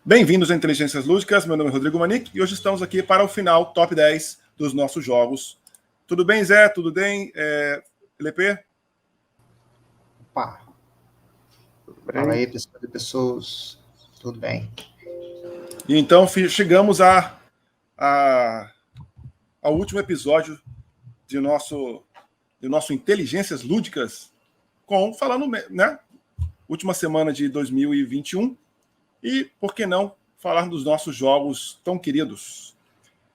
Bem-vindos a Inteligências Lúdicas, meu nome é Rodrigo Manique e hoje estamos aqui para o final top 10 dos nossos jogos. Tudo bem, Zé? Tudo bem, LP? Opa! Fala aí, pessoas. Tudo bem? E então chegamos ao último episódio de nosso Inteligências Lúdicas, falando, né? Última semana de 2021 e, por que não, falar dos nossos jogos tão queridos.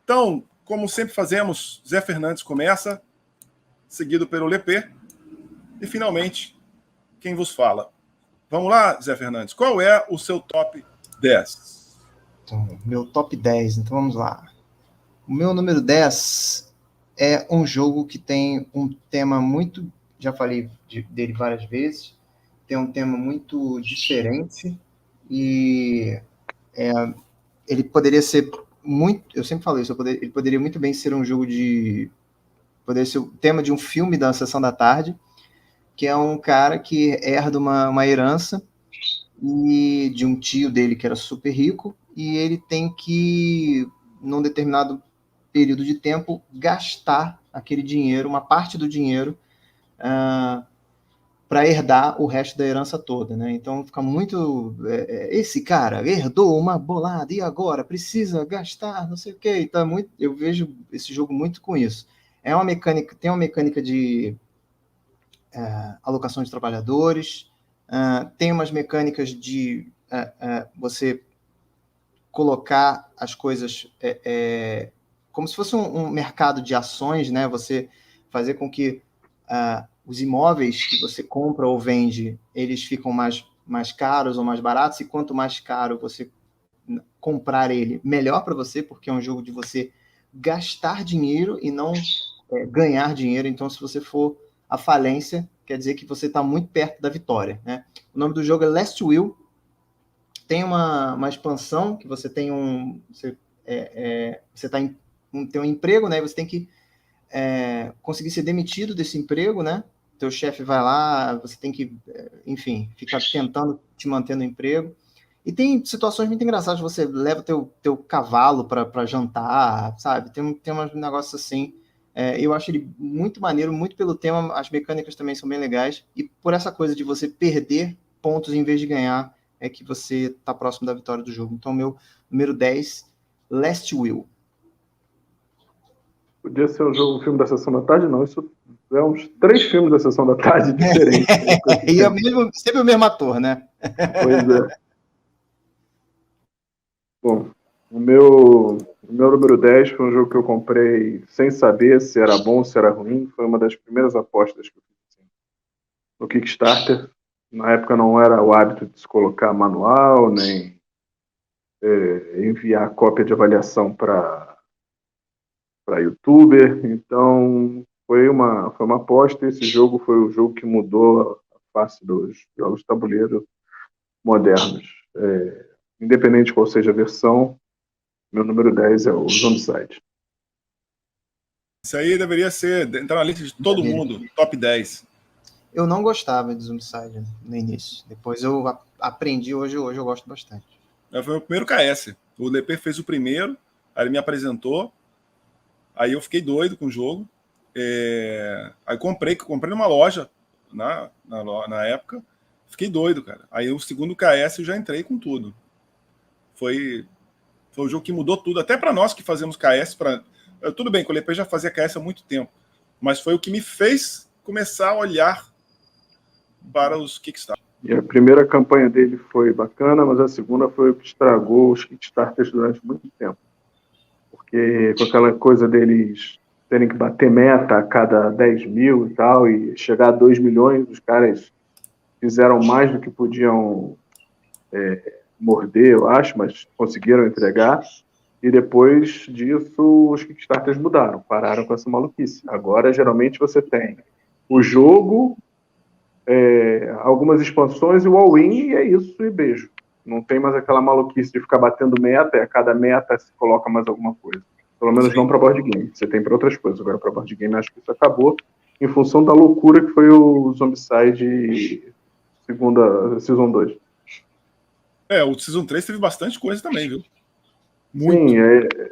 Então, como sempre fazemos, Zé Fernandes começa, seguido pelo LP, e finalmente, quem vos fala. Vamos lá, Zé Fernandes, qual é o seu top 10? Então, meu top 10, então vamos lá. O meu número 10 é um jogo que tem um tema muito, já falei dele várias vezes, tem um tema muito diferente e ele poderia ser muito, eu sempre falo isso, ele poderia muito bem ser um jogo poderia ser o tema de um filme da Sessão da Tarde, que é um cara que herda uma herança e de um tio dele que era super rico, e ele tem que, num determinado período de tempo, gastar aquele dinheiro, uma parte do dinheiro, para herdar o resto da herança toda, né? Então fica muito... esse cara herdou uma bolada, e agora? Precisa gastar, não sei o quê. Então, eu vejo esse jogo muito com isso. Tem uma mecânica de alocação de trabalhadores, tem umas mecânicas de você colocar as coisas como se fosse um mercado de ações, né? Você fazer com que os imóveis que você compra ou vende, eles ficam mais caros ou mais baratos, e quanto mais caro você comprar ele, melhor para você, porque é um jogo de você gastar dinheiro e não ganhar dinheiro. Então, se você for à falência, quer dizer que você está muito perto da vitória, né? O nome do jogo é Last Will. Tem uma expansão que você tem tem um emprego, né? Você tem que conseguir ser demitido desse emprego, né? Teu chefe vai lá, você tem que, enfim, ficar tentando te manter no emprego. E tem situações muito engraçadas, você leva teu cavalo para jantar, sabe? Tem uns negócios assim. Eu acho ele muito maneiro, muito pelo tema, as mecânicas também são bem legais, e por essa coisa de você perder pontos em vez de ganhar, é que você está próximo da vitória do jogo. Então, meu número 10, Last Will. Podia ser um filme da Sessão da Tarde, não. Isso é uns 3 filmes da Sessão da Tarde diferentes. E é sempre o mesmo ator, né? Pois é. Bom, o meu número 10 foi um jogo que eu comprei sem saber se era bom ou se era ruim. Foi uma das primeiras apostas que eu fiz no Kickstarter. Na época não era o hábito de se colocar manual, nem enviar cópia de avaliação para youtuber. Então foi uma aposta. Esse jogo foi o jogo que mudou a face dos jogos de tabuleiro modernos. Independente de qual seja a versão, meu número 10 é o Zombicide. Isso aí deveria entrar na lista de todo mundo, top 10. Eu não gostava de Zombicide no início. Depois eu aprendi, hoje eu gosto bastante. Foi o primeiro KS. O LP fez o primeiro, aí ele me apresentou, aí eu fiquei doido com o jogo. Aí comprei numa loja na época, fiquei doido, cara. Aí o segundo KS eu já entrei com tudo. Foi o jogo que mudou tudo, até para nós que fazemos KS. Tudo bem que o LP já fazia KS há muito tempo, mas foi o que me fez começar a olhar para os Kickstarter. E a primeira campanha dele foi bacana, mas a segunda foi o que estragou os Kickstarters durante muito tempo. Porque com aquela coisa deles terem que bater meta a cada 10 mil e tal, e chegar a 2 milhões, os caras fizeram mais do que podiam morder, eu acho, mas conseguiram entregar. E depois disso, os Kickstarters mudaram, pararam com essa maluquice. Agora, geralmente, você tem o jogo, algumas expansões e o all-in, e é isso, e beijo. Não tem mais aquela maluquice de ficar batendo meta, e a cada meta se coloca mais alguma coisa. Pelo menos não para board game. Você tem para outras coisas. Agora, para board game, acho que isso acabou, em função da loucura que foi o Zombicide segunda Season 2. O Season 3 teve bastante coisa também, viu? Muito. Sim,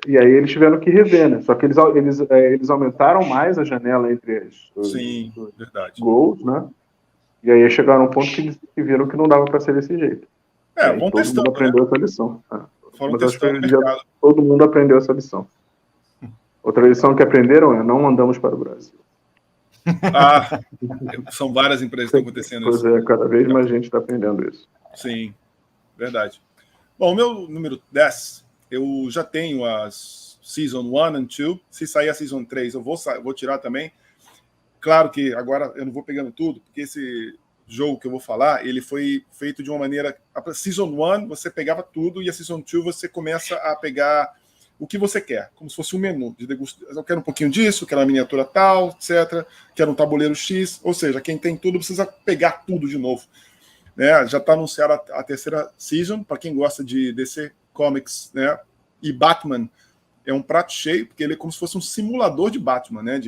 e aí eles tiveram que rever, né? Só que eles aumentaram mais a janela entre Sim, verdade. gols, né? E aí chegaram a um ponto que viram que não dava para ser desse jeito. Vão todo testando, mundo aprendeu essa lição. Foram Mas acho que hoje testando em dia todo mundo aprendeu essa lição. Outra lição que aprenderam é: não mandamos para o Brasil. São várias empresas que estão acontecendo isso. Pois cada vez mais gente está aprendendo isso. Sim, verdade. Bom, o meu número 10, eu já tenho as Season 1 e 2. Se sair a Season 3, eu vou tirar também. Claro que agora eu não vou pegando tudo, porque esse jogo que eu vou falar, ele foi feito de uma maneira... A Season 1, você pegava tudo, e a Season 2 você começa a pegar o que você quer, como se fosse um menu de degustação. Eu quero um pouquinho disso, quero uma miniatura tal, etc. Quero um tabuleiro X. Ou seja, quem tem tudo precisa pegar tudo de novo. Né? Já está anunciada a terceira season, para quem gosta de DC Comics, né? E Batman é um prato cheio, porque ele é como se fosse um simulador de Batman, né?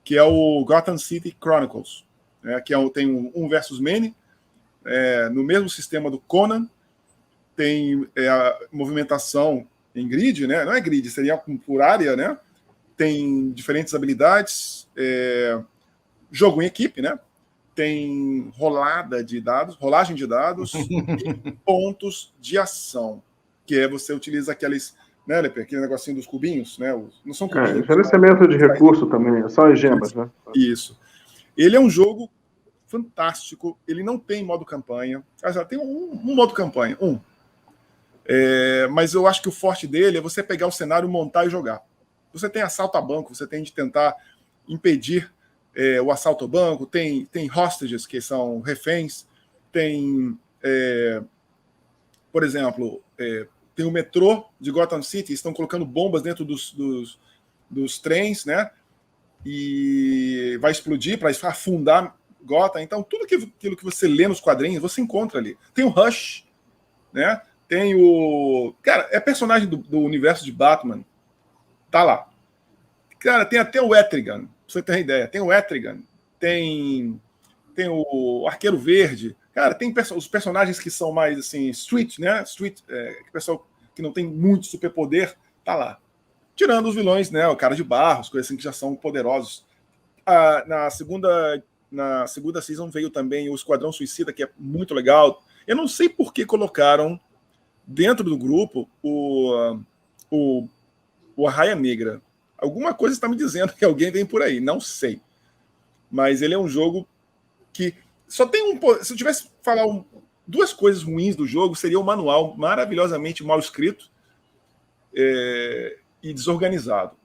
Que é o Gotham City Chronicles, né? Que tem um versus many, no mesmo sistema do Conan, tem a movimentação em grid, né? Não é grid, seria por área, né? Tem diferentes habilidades, jogo em equipe, né? Tem rolagem de dados e pontos de ação, que você utiliza aqueles, né, Lepe, aquele negocinho dos cubinhos, né? Não são cubinhos. Gerenciamento de recurso também, é só as gemas, né? Isso. Ele é um jogo fantástico, ele não tem modo campanha. Tem um modo campanha, mas eu acho que o forte dele é você pegar o cenário, montar e jogar. Você tem assalto a banco, você tem de tentar impedir o assalto ao banco, tem hostages, que são reféns, tem, por exemplo, tem o metrô de Gotham City, estão colocando bombas dentro dos trens, né? E vai explodir para afundar Gotham. Então, tudo aquilo que você lê nos quadrinhos, você encontra ali. Tem o Hush, né? Tem o... Cara, é personagem do universo de Batman. Tá lá. Cara, tem até o Etrigan, pra você ter uma ideia. Tem o Etrigan, tem o Arqueiro Verde. Cara, tem os personagens que são mais, assim, street, né? Pessoal que não tem muito superpoder, tá lá. Tirando os vilões, né? O Cara de Barro, as coisas assim que já são poderosos. Na segunda season veio também o Esquadrão Suicida, que é muito legal. Eu não sei por que colocaram dentro do grupo o Arraia Negra. Alguma coisa está me dizendo que alguém vem por aí, não sei. Mas ele é um jogo que só tem se eu tivesse que falar duas coisas ruins do jogo, seria o manual maravilhosamente mal escrito e desorganizado.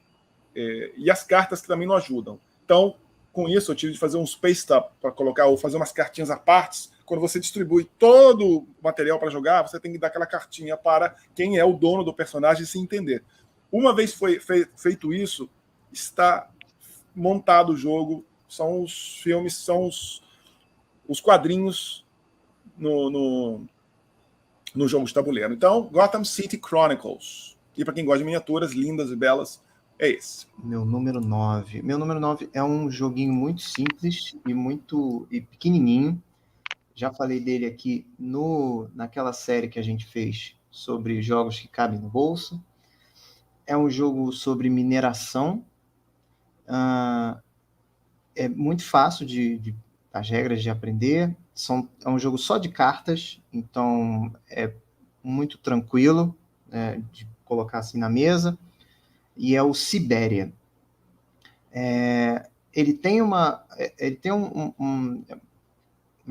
E as cartas que também não ajudam. Então, com isso, eu tive de fazer um space tab para colocar, ou fazer umas cartinhas à parte. Quando você distribui todo o material para jogar, você tem que dar aquela cartinha para quem é o dono do personagem se entender. Uma vez foi feito isso, está montado o jogo, são os filmes, são os quadrinhos no jogo de tabuleiro. Então, Gotham City Chronicles. E para quem gosta de miniaturas lindas e belas, é esse. Meu número 9. Meu número 9 é um joguinho muito simples e pequenininho. Já falei dele aqui naquela série que a gente fez sobre jogos que cabem no bolso. É um jogo sobre mineração. É muito fácil as regras de aprender. É um jogo só de cartas, então é muito tranquilo de colocar assim na mesa. E é o Sibéria. Ele tem uma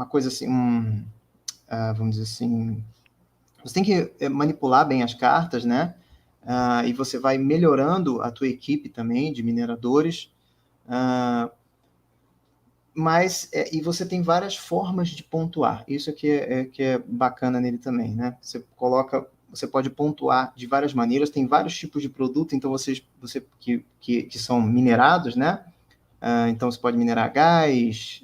coisa assim, vamos dizer assim, você tem que manipular bem as cartas, né? E você vai melhorando a tua equipe também de mineradores, e você tem várias formas de pontuar. Isso aqui que é bacana nele também, né? Você pode pontuar de várias maneiras, tem vários tipos de produto, então você que são minerados, né? Então você pode minerar gás,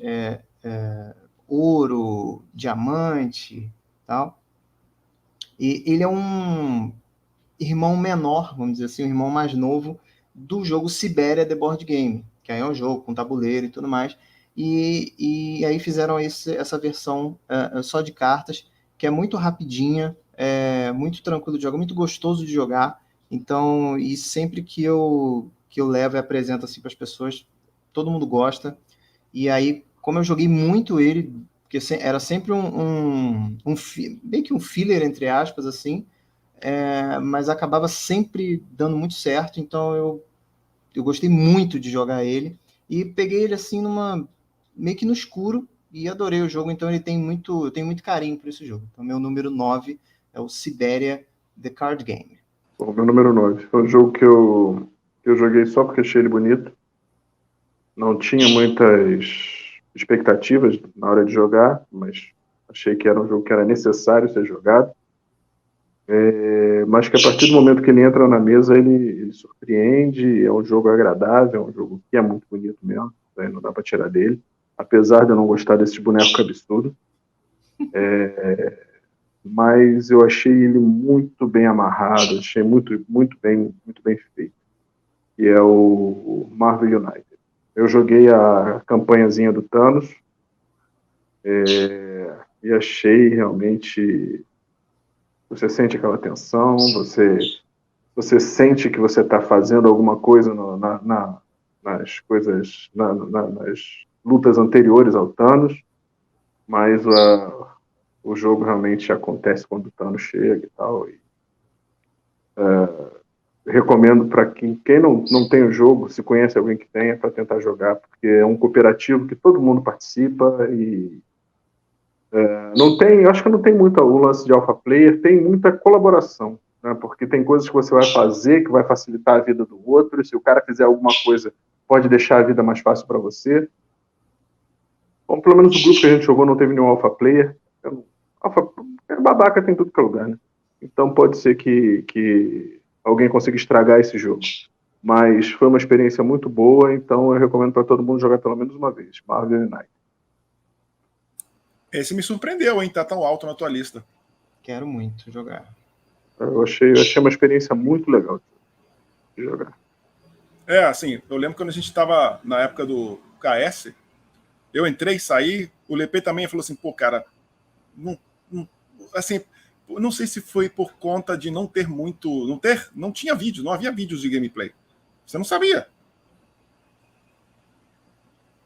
ouro, diamante, tal. E ele é um irmão menor, vamos dizer assim, um irmão mais novo do jogo Sibéria The Board Game, que aí é um jogo com tabuleiro e tudo mais. E aí fizeram essa versão só de cartas, que é muito rapidinha, muito tranquilo de jogar, muito gostoso de jogar. Então, e sempre que eu levo e apresento assim para as pessoas, todo mundo gosta. E aí, como eu joguei muito ele, porque era sempre meio que um filler, entre aspas, assim, mas acabava sempre dando muito certo, então eu gostei muito de jogar ele, e peguei ele assim meio que no escuro, e adorei o jogo, então eu tenho muito carinho por esse jogo. Então meu número 9 é o Siberia The Card Game. Bom, meu número 9 foi um jogo que eu joguei só porque achei ele bonito. Não tinha muitas expectativas na hora de jogar, mas achei que era um jogo que era necessário ser jogado. Mas que a partir do momento que ele entra na mesa, ele surpreende, é um jogo agradável, é um jogo que é muito bonito mesmo, né? Não dá para tirar dele, apesar de eu não gostar desse boneco cabeçudo. Mas eu achei ele muito bem amarrado, achei muito bem feito, que é o Marvel United. Eu joguei a campanhazinha do Thanos e achei realmente... Você sente aquela tensão, você sente que você está fazendo alguma coisa nas coisas, nas lutas anteriores ao Thanos, mas o jogo realmente acontece quando o Thanos chega e tal. Recomendo para quem não tem o jogo, se conhece alguém que tenha, para tentar jogar, porque é um cooperativo que todo mundo participa e não tem, acho que não tem muito o lance de alpha player, tem muita colaboração, né? Porque tem coisas que você vai fazer que vai facilitar a vida do outro, e se o cara fizer alguma coisa, pode deixar a vida mais fácil para você. Bom, pelo menos o grupo que a gente jogou não teve nenhum alpha player. Babaca tem tudo que é lugar, né? Então pode ser que alguém consiga estragar esse jogo. Mas foi uma experiência muito boa, então eu recomendo para todo mundo jogar pelo menos uma vez. Marvel United. Esse me surpreendeu, hein? Tá tão alto na tua lista. Quero muito jogar. Eu achei uma experiência muito legal de jogar. Assim, eu lembro quando a gente estava na época do KS, eu entrei, saí, o Lepê também falou assim, pô, cara, assim, não sei se foi por conta de não ter muito, não tinha vídeo, não havia vídeos de gameplay. Você não sabia.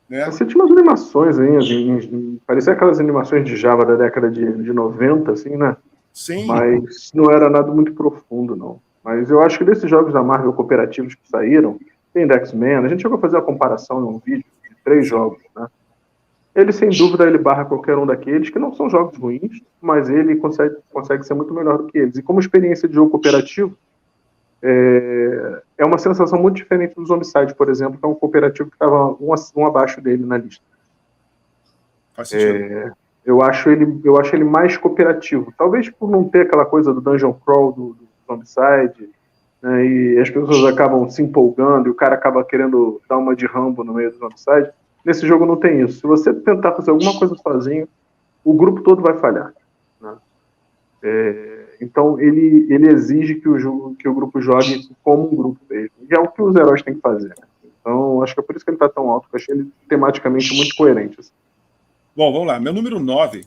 Né? Você tinha umas animações aí, parecia aquelas animações de Java da década de 90, assim, né? Sim. Mas não era nada muito profundo, não. Mas eu acho que desses jogos da Marvel cooperativos que saíram, tem X-Men, a gente chegou a fazer uma comparação em um vídeo de 3 jogos, né? Ele, sem dúvida, ele barra qualquer um daqueles, que não são jogos ruins, mas ele consegue ser muito melhor do que eles. E como experiência de jogo cooperativo, é uma sensação muito diferente do Zombicide, por exemplo, que é um cooperativo que estava um abaixo dele na lista. Faz sentido. Eu acho ele mais cooperativo. Talvez por não ter aquela coisa do dungeon crawl do Zombicide, né, e as pessoas acabam se empolgando e o cara acaba querendo dar uma de Rambo no meio do Zombicide. Nesse jogo não tem isso. Se você tentar fazer alguma coisa sozinho, o grupo todo vai falhar, né? Então ele exige que o grupo jogue como um grupo mesmo. E é o que os heróis têm que fazer, né? Então acho que é por isso que ele está tão alto, porque eu achei ele tematicamente muito coerente. Assim. Bom, vamos lá. Meu número 9,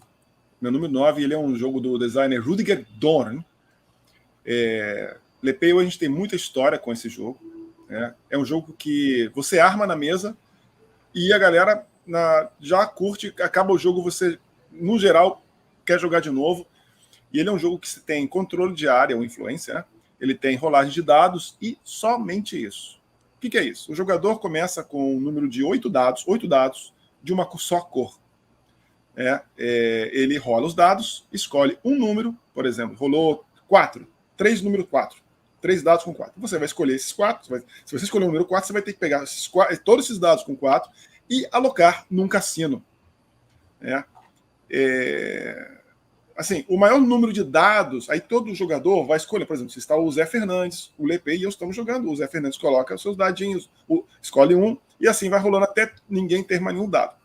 ele é um jogo do designer Rudiger Dorn. Lepeu, a gente tem muita história com esse jogo. Né? É um jogo que você arma na mesa e a galera já curte, acaba o jogo, você, no geral, quer jogar de novo. E ele é um jogo que tem controle de área, ou influência, né? Ele tem rolagem de dados e somente isso. O que é isso? O jogador começa com um número de 8 dados de uma só cor. Ele rola os dados, escolhe um número, por exemplo, rolou 4, 3 número 4, 3 dados com 4. Você vai escolher esses 4, se você escolher o número 4, você vai ter que pegar todos esses dados com 4 e alocar num cassino. Assim, o maior número de dados, aí todo jogador vai escolher, por exemplo, se está o Zé Fernandes, o Lepê e eu estamos jogando, o Zé Fernandes coloca os seus dadinhos, escolhe um, e assim vai rolando até ninguém ter mais nenhum dado.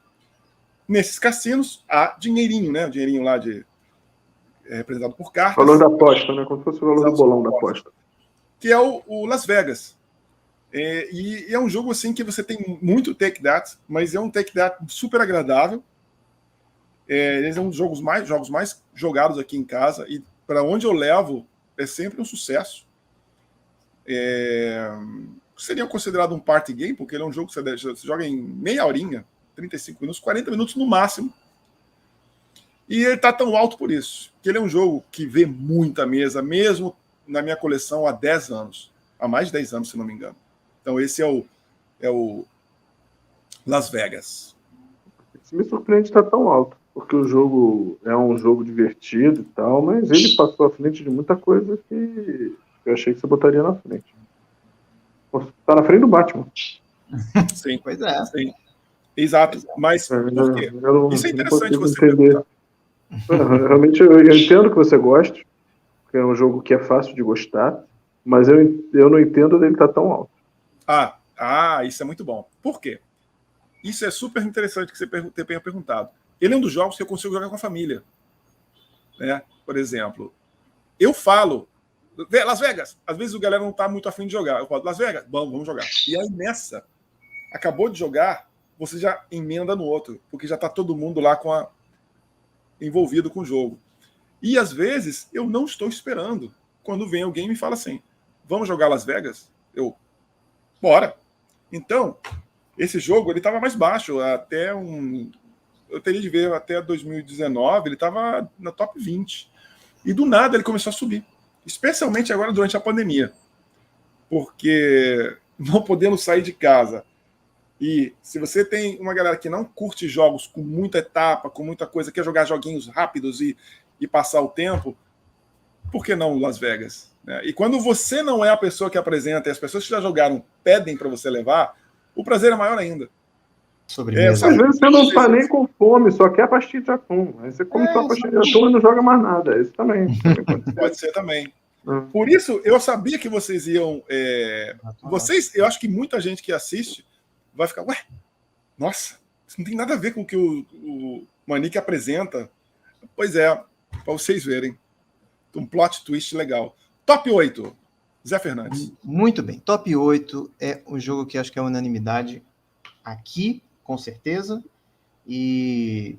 Nesses cassinos, há dinheirinho, né? O dinheirinho lá representado por cartas. Valor da aposta, né? Como se fosse o valor do bolão da aposta. Que é o Las Vegas. E é um jogo assim que você tem muito take that, mas é um take that super agradável. Eles são os jogos mais jogados aqui em casa. E para onde eu levo, é sempre um sucesso. Seria considerado um party game, porque ele é um jogo que você joga em meia horinha, 35 minutos, 40 minutos no máximo. E ele está tão alto por isso, que ele é um jogo que vê muita mesa, mesmo na minha coleção há 10 anos. Há mais de 10 anos, se não me engano. Então esse é o Las Vegas. Me surpreende estar tão alto, porque o jogo é um jogo divertido e tal, mas ele passou à frente de muita coisa que eu achei que você botaria na frente. Tá na frente do Batman. Sim, Pois é. sim. Exato. Mas por quê? Isso é interessante você entender. Realmente eu entendo que você gosta, porque é um jogo que é fácil de gostar, mas eu não entendo dele estar tão alto. Isso é muito bom. Por quê? Isso é super interessante que você tenha perguntado. Ele é um dos jogos que eu consigo jogar com a família. Né? Por exemplo, eu falo, Las Vegas, às vezes o galera não está muito afim de jogar. Eu falo, Las Vegas, vamos jogar. E aí nessa, acabou de jogar, você já emenda no outro, porque já está todo mundo lá envolvido com o jogo. E às vezes eu não estou esperando quando vem alguém e me fala assim, vamos jogar Las Vegas? Bora. Então, esse jogo ele estava mais baixo, eu teria de ver até 2019, ele estava na top 20. E do nada ele começou a subir, especialmente agora durante a pandemia, porque não podendo sair de casa. E se você tem uma galera que não curte jogos com muita etapa, com muita coisa, quer jogar joguinhos rápidos e passar o tempo, por que não Las Vegas? E quando você não é a pessoa que apresenta e as pessoas que já jogaram pedem para você levar, o prazer é maior ainda. Sobremesa. Às vezes você não tá nem com fome, só quer pastilha de atum. Aí você come só a pastilha de atum e não joga mais nada. Isso também pode ser também. Por isso, eu sabia que vocês iam... eu acho que muita gente que assiste vai ficar, nossa, isso não tem nada a ver com o que o Manique apresenta. Pois é, para vocês verem. Um plot twist legal. Top 8. Zé Fernandes. Muito bem. Top 8 é um jogo que acho que é unanimidade aqui, com certeza. E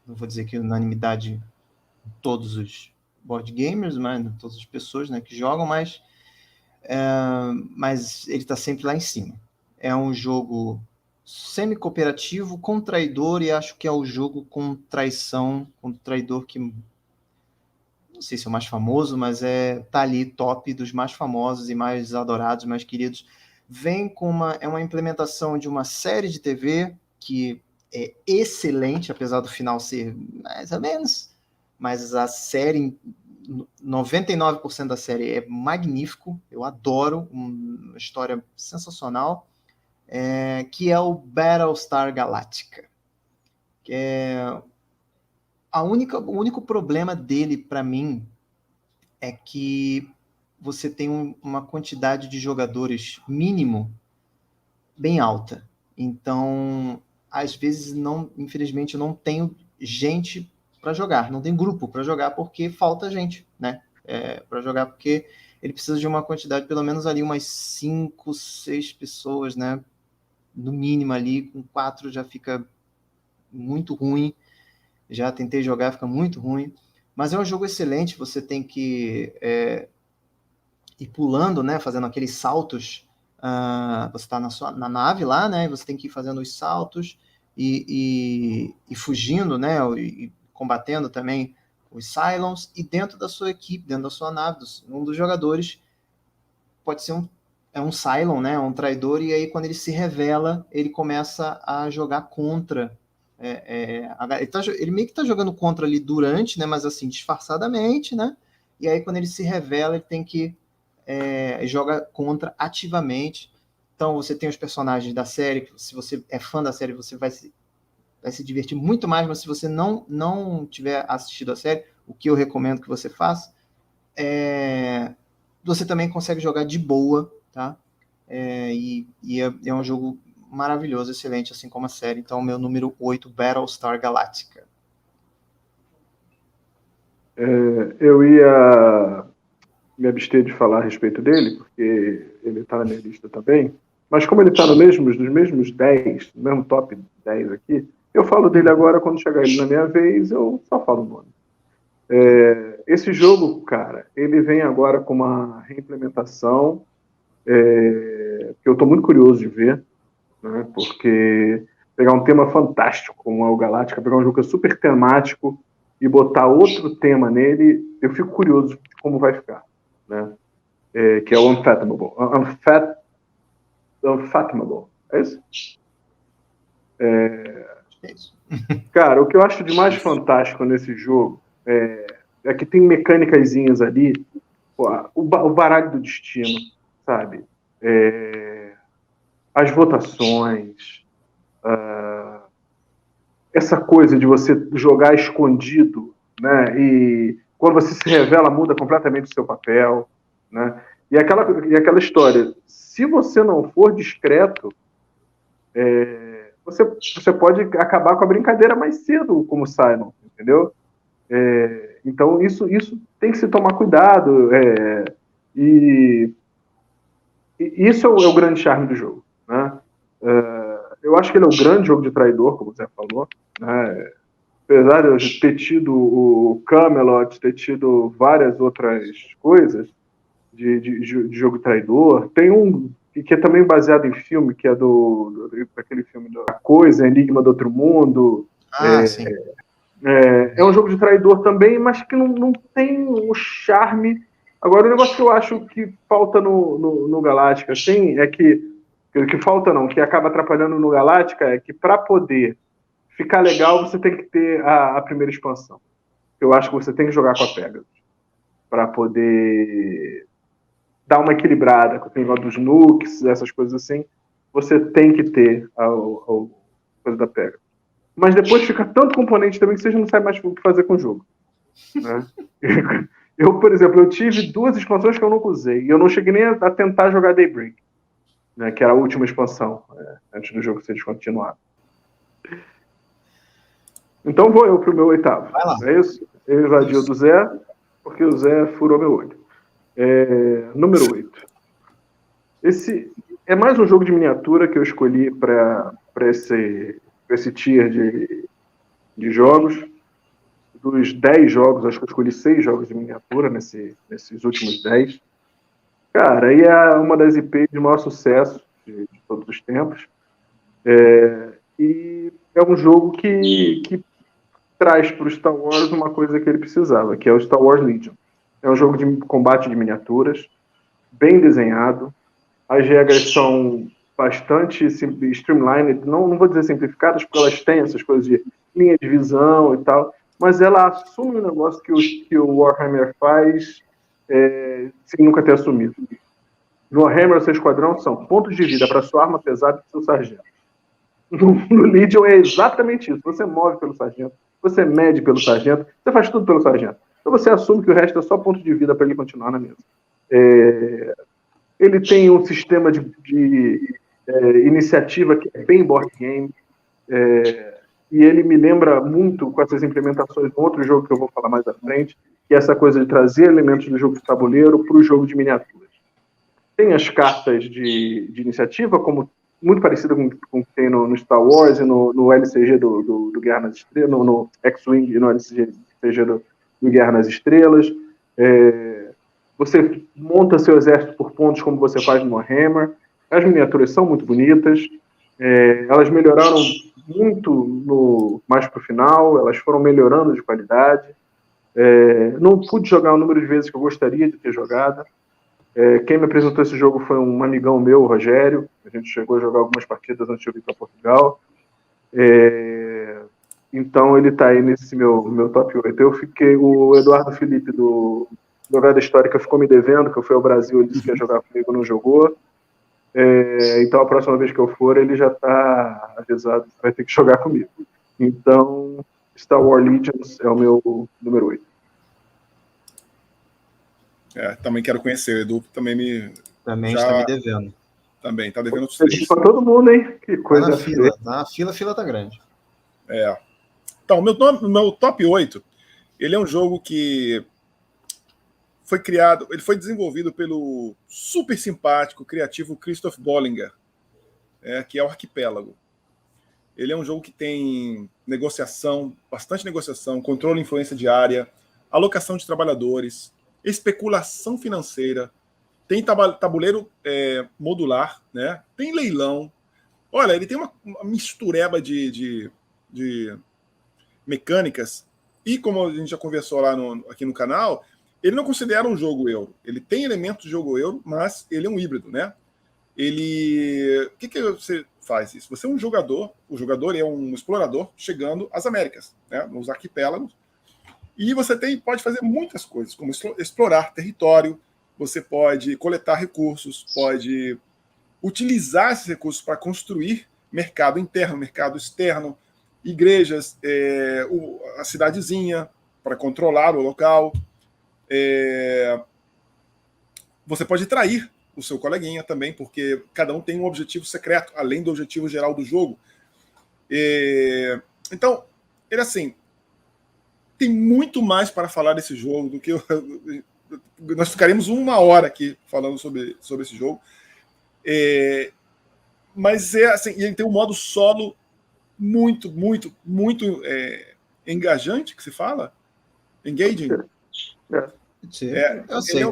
não vou dizer que é unanimidade em todos os board gamers, mas todas as pessoas, né, que jogam, mas ele está sempre lá em cima. É um jogo semi-cooperativo, com traidor, e acho que é o jogo com traição, com traidor que... não sei se é o mais famoso, mas tá ali top dos mais famosos e mais adorados, mais queridos. Vem com uma implementação de uma série de TV que é excelente, apesar do final ser mais ou menos, mas a série, 99% da série é magnífico, eu adoro, uma história sensacional, que é o Battlestar Galactica, que é... o único problema dele, para mim, é que você tem uma quantidade de jogadores mínimo bem alta. Então, às vezes, infelizmente, eu não tenho gente para jogar, não tem grupo para jogar porque falta gente, né? Para jogar, porque ele precisa de uma quantidade, pelo menos ali, umas 5, 6 pessoas, né? No mínimo ali, com 4 já fica muito ruim. Já tentei jogar, fica muito ruim. Mas é um jogo excelente, você tem que ir pulando, né? Fazendo aqueles saltos. Você está na nave lá, né? Você tem que ir fazendo os saltos e fugindo, né? E combatendo também os Cylons. E dentro da sua equipe, dentro da sua nave, um dos jogadores pode ser um Cylon, né? Um traidor. E aí, quando ele se revela, ele começa a jogar contra... ele meio que tá jogando contra ali durante, né, mas assim, disfarçadamente, né, e aí quando ele se revela, ele tem que joga contra ativamente. Então você tem os personagens da série, que se você é fã da série, você vai se divertir muito mais, mas se você não tiver assistido a série, o que eu recomendo que você faça, você também consegue jogar de boa, tá? E é um jogo maravilhoso, excelente, assim como a série. Então, meu número 8, Battlestar Galactica. Eu ia me abster de falar a respeito dele, porque ele está na minha lista também, mas como ele está nos mesmos 10, no mesmo top 10 aqui, eu falo dele agora, quando chegar ele na minha vez, eu só falo o nome. Esse jogo, cara, ele vem agora com uma reimplementação que eu estou muito curioso de ver, né? Porque pegar um tema fantástico como é o Galáctica, pegar um jogo que é super temático e botar outro tema nele, eu fico curioso de como vai ficar, né? Que é o Unfathomable. Unfathomable. É isso? Cara, o que eu acho de mais fantástico nesse jogo é que tem mecânicazinhas ali, pô, o baralho do destino, sabe? As votações, essa coisa de você jogar escondido, né? E quando você se revela, muda completamente o seu papel, né? E aquela história, se você não for discreto, você pode acabar com a brincadeira mais cedo, como Simon, entendeu? Então, isso tem que se tomar cuidado. E isso é o grande charme do jogo, né? Eu acho que ele é o grande jogo de traidor, como o Zé falou, né? Apesar de eu ter tido o Camelot, ter tido várias outras coisas de jogo traidor, tem um que é também baseado em filme, que é daquele filme A Coisa, Enigma do Outro Mundo. Sim. É um jogo de traidor também, mas que não tem o charme. Agora, o negócio que eu acho que falta no Galáctica, assim, é que falta não, que acaba atrapalhando no Galáctica, é que para poder ficar legal, você tem que ter a primeira expansão. Eu acho que você tem que jogar com a Pegasus para poder dar uma equilibrada com o negócio dos nukes, essas coisas assim. Você tem que ter a coisa da Pegasus. Mas depois fica tanto componente também que você já não sabe mais o que fazer com o jogo, né? Eu, por exemplo, eu tive 2 expansões que eu nunca usei. E eu não cheguei nem a tentar jogar Daybreak, né, que era a última expansão, antes do jogo ser descontinuado. Então vou eu pro meu 8º. É isso? Eu invadi o do Zé, porque o Zé furou meu olho. Número 8. Esse é mais um jogo de miniatura que eu escolhi para esse tier de jogos. Dos 10 jogos, acho que eu escolhi 6 jogos de miniatura nesses últimos 10. Cara, aí é uma das IPs de maior sucesso de todos os tempos. E é um jogo que traz para o Star Wars uma coisa que ele precisava, que é o Star Wars Legion. É um jogo de combate de miniaturas, bem desenhado. As regras são bastante streamlined, não vou dizer simplificadas, porque elas têm essas coisas de linha de visão e tal, mas ela assume um negócio que o Warhammer faz sem nunca ter assumido. No Warhammer, o seu esquadrão são pontos de vida para sua arma pesada e seu sargento. No Legion é exatamente isso. Você move pelo sargento, você mede pelo sargento, você faz tudo pelo sargento. Então você assume que o resto é só ponto de vida para ele continuar na mesa. Ele tem um sistema de iniciativa que é bem board game, e ele me lembra muito com essas implementações de outro jogo que eu vou falar mais à frente, que é essa coisa de trazer elementos do jogo de tabuleiro para o jogo de miniaturas. Tem as cartas de iniciativa, como muito parecida com o que tem no Star Wars e no LCG do Guerra nas Estrelas, no X-Wing e no LCG do Guerra nas Estrelas. Você monta seu exército por pontos, como você faz no Warhammer. As miniaturas são muito bonitas. Elas melhoraram muito mais para o final. Elas foram melhorando de qualidade. Não pude jogar o número de vezes que eu gostaria de ter jogado. Quem me apresentou esse jogo foi um amigão meu, o Rogério. A gente chegou a jogar algumas partidas antes de eu vir para Portugal. Então ele está aí nesse meu top 8. O Eduardo Felipe do Jogada Histórica ficou me devendo, que eu fui ao Brasil, ele disse que ia jogar comigo, não jogou. Então a próxima vez que eu for, ele já está avisado que vai ter que jogar comigo. Então, Star Wars Legions é o meu número 8. Também quero conhecer. O Edu também está me devendo. Também, está devendo os 3. Para todo mundo, hein? Que coisa na fila. Na fila tá grande. Então, meu top 8, ele é um jogo que foi criado, ele foi desenvolvido pelo super simpático, criativo Christoph Bollinger, que é o Arquipélago. Ele é um jogo que tem negociação, bastante negociação, controle e influência diária, alocação de trabalhadores, especulação financeira, tem tabuleiro modular, né? Tem leilão. Olha, ele tem uma mistureba de mecânicas. E como a gente já conversou lá aqui no canal, ele não considera um jogo euro. Ele tem elementos de jogo euro, mas ele é um híbrido, né? O que você faz isso? Você é um jogador, o jogador é um explorador chegando às Américas, né? Nos arquipélagos. E você pode fazer muitas coisas, como explorar território, você pode coletar recursos, pode utilizar esses recursos para construir mercado interno, mercado externo, igrejas, a cidadezinha, para controlar o local. Você pode trair o seu coleguinha também, porque cada um tem um objetivo secreto, além do objetivo geral do jogo. Então, ele assim, tem muito mais para falar desse jogo do que nós ficaremos 1 hora aqui falando sobre esse jogo. Mas assim, ele tem um modo solo muito, muito, muito engajante, que se fala? Engaging? Eu sei.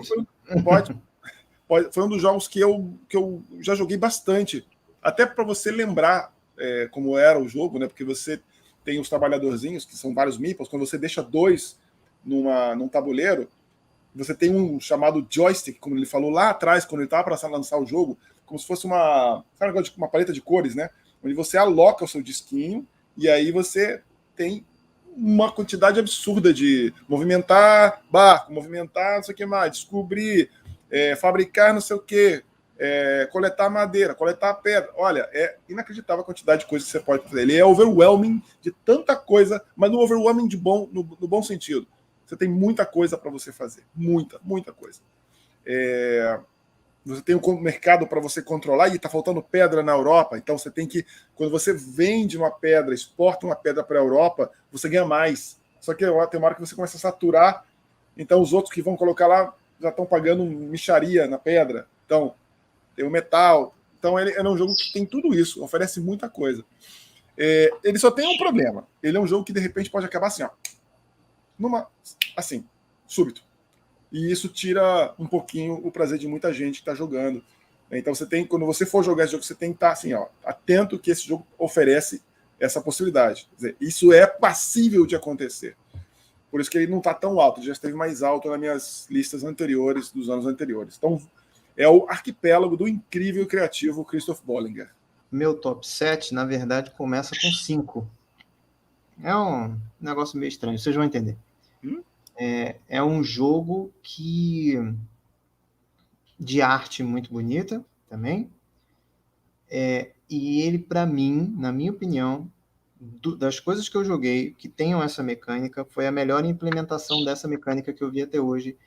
Foi um dos jogos que eu já joguei bastante. Até para você lembrar como era o jogo, né? Porque você tem os trabalhadorzinhos, que são vários meeples. Quando você deixa 2 num tabuleiro, você tem um chamado joystick, como ele falou lá atrás, quando ele estava para lançar o jogo, como se fosse uma paleta de cores, né? Onde você aloca o seu disquinho e aí você tem uma quantidade absurda de movimentar barco, movimentar não sei o que mais, descobrir, fabricar não sei o que, coletar madeira, coletar pedra. Olha, é inacreditável a quantidade de coisas que você pode fazer. Ele é overwhelming de tanta coisa, mas no overwhelming no bom sentido. Você tem muita coisa para você fazer. Muita, muita coisa. Você tem um mercado para você controlar e está faltando pedra na Europa. Então você tem que, quando você vende uma pedra, exporta uma pedra para a Europa, você ganha mais. Só que tem uma hora que você começa a saturar. Então os outros que vão colocar lá já estão pagando mixaria na pedra. Então tem o metal. Então ele é um jogo que tem tudo isso, oferece muita coisa. Ele só tem um problema. Ele é um jogo que de repente pode acabar assim, ó, assim, súbito. E isso tira um pouquinho o prazer de muita gente que está jogando. Então quando você for jogar esse jogo, você tem que estar assim, ó, atento que esse jogo oferece essa possibilidade. Quer dizer, isso é passível de acontecer. Por isso que ele não está tão alto, ele já esteve mais alto nas minhas listas anteriores, dos anos anteriores. Então, é o arquipélago do incrível e criativo Christoph Bollinger. Meu top 7, na verdade, começa com 5. É um negócio meio estranho, vocês vão entender. É um jogo de arte muito bonita também. E ele, para mim, na minha opinião, das coisas que eu joguei que tenham essa mecânica, foi a melhor implementação dessa mecânica que eu vi até hoje,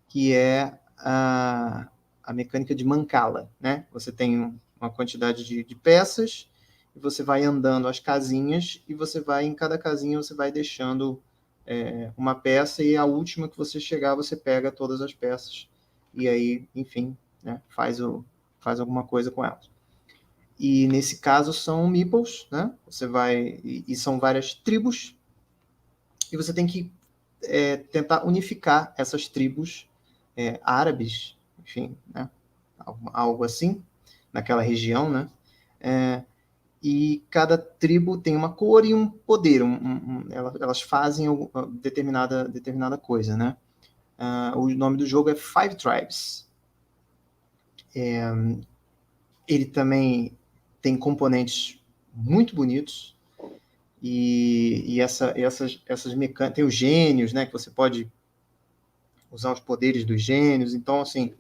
que é a mecânica de Mancala, né? Você tem uma quantidade de peças e você vai andando as casinhas e em cada casinha você vai deixando uma peça e a última que você chegar, você pega todas as peças e aí, enfim, né, faz alguma coisa com elas. E nesse caso são meeples, né? Você vai e são várias tribos e você tem que tentar unificar essas tribos árabes, enfim, né? Algo assim, naquela região, né? E cada tribo tem uma cor e um poder, elas fazem determinada coisa, né? O nome do jogo é Five Tribes. Ele também tem componentes muito bonitos e essas mecânicas, tem os gênios, né? Que você pode usar os poderes dos gênios. Então, assim,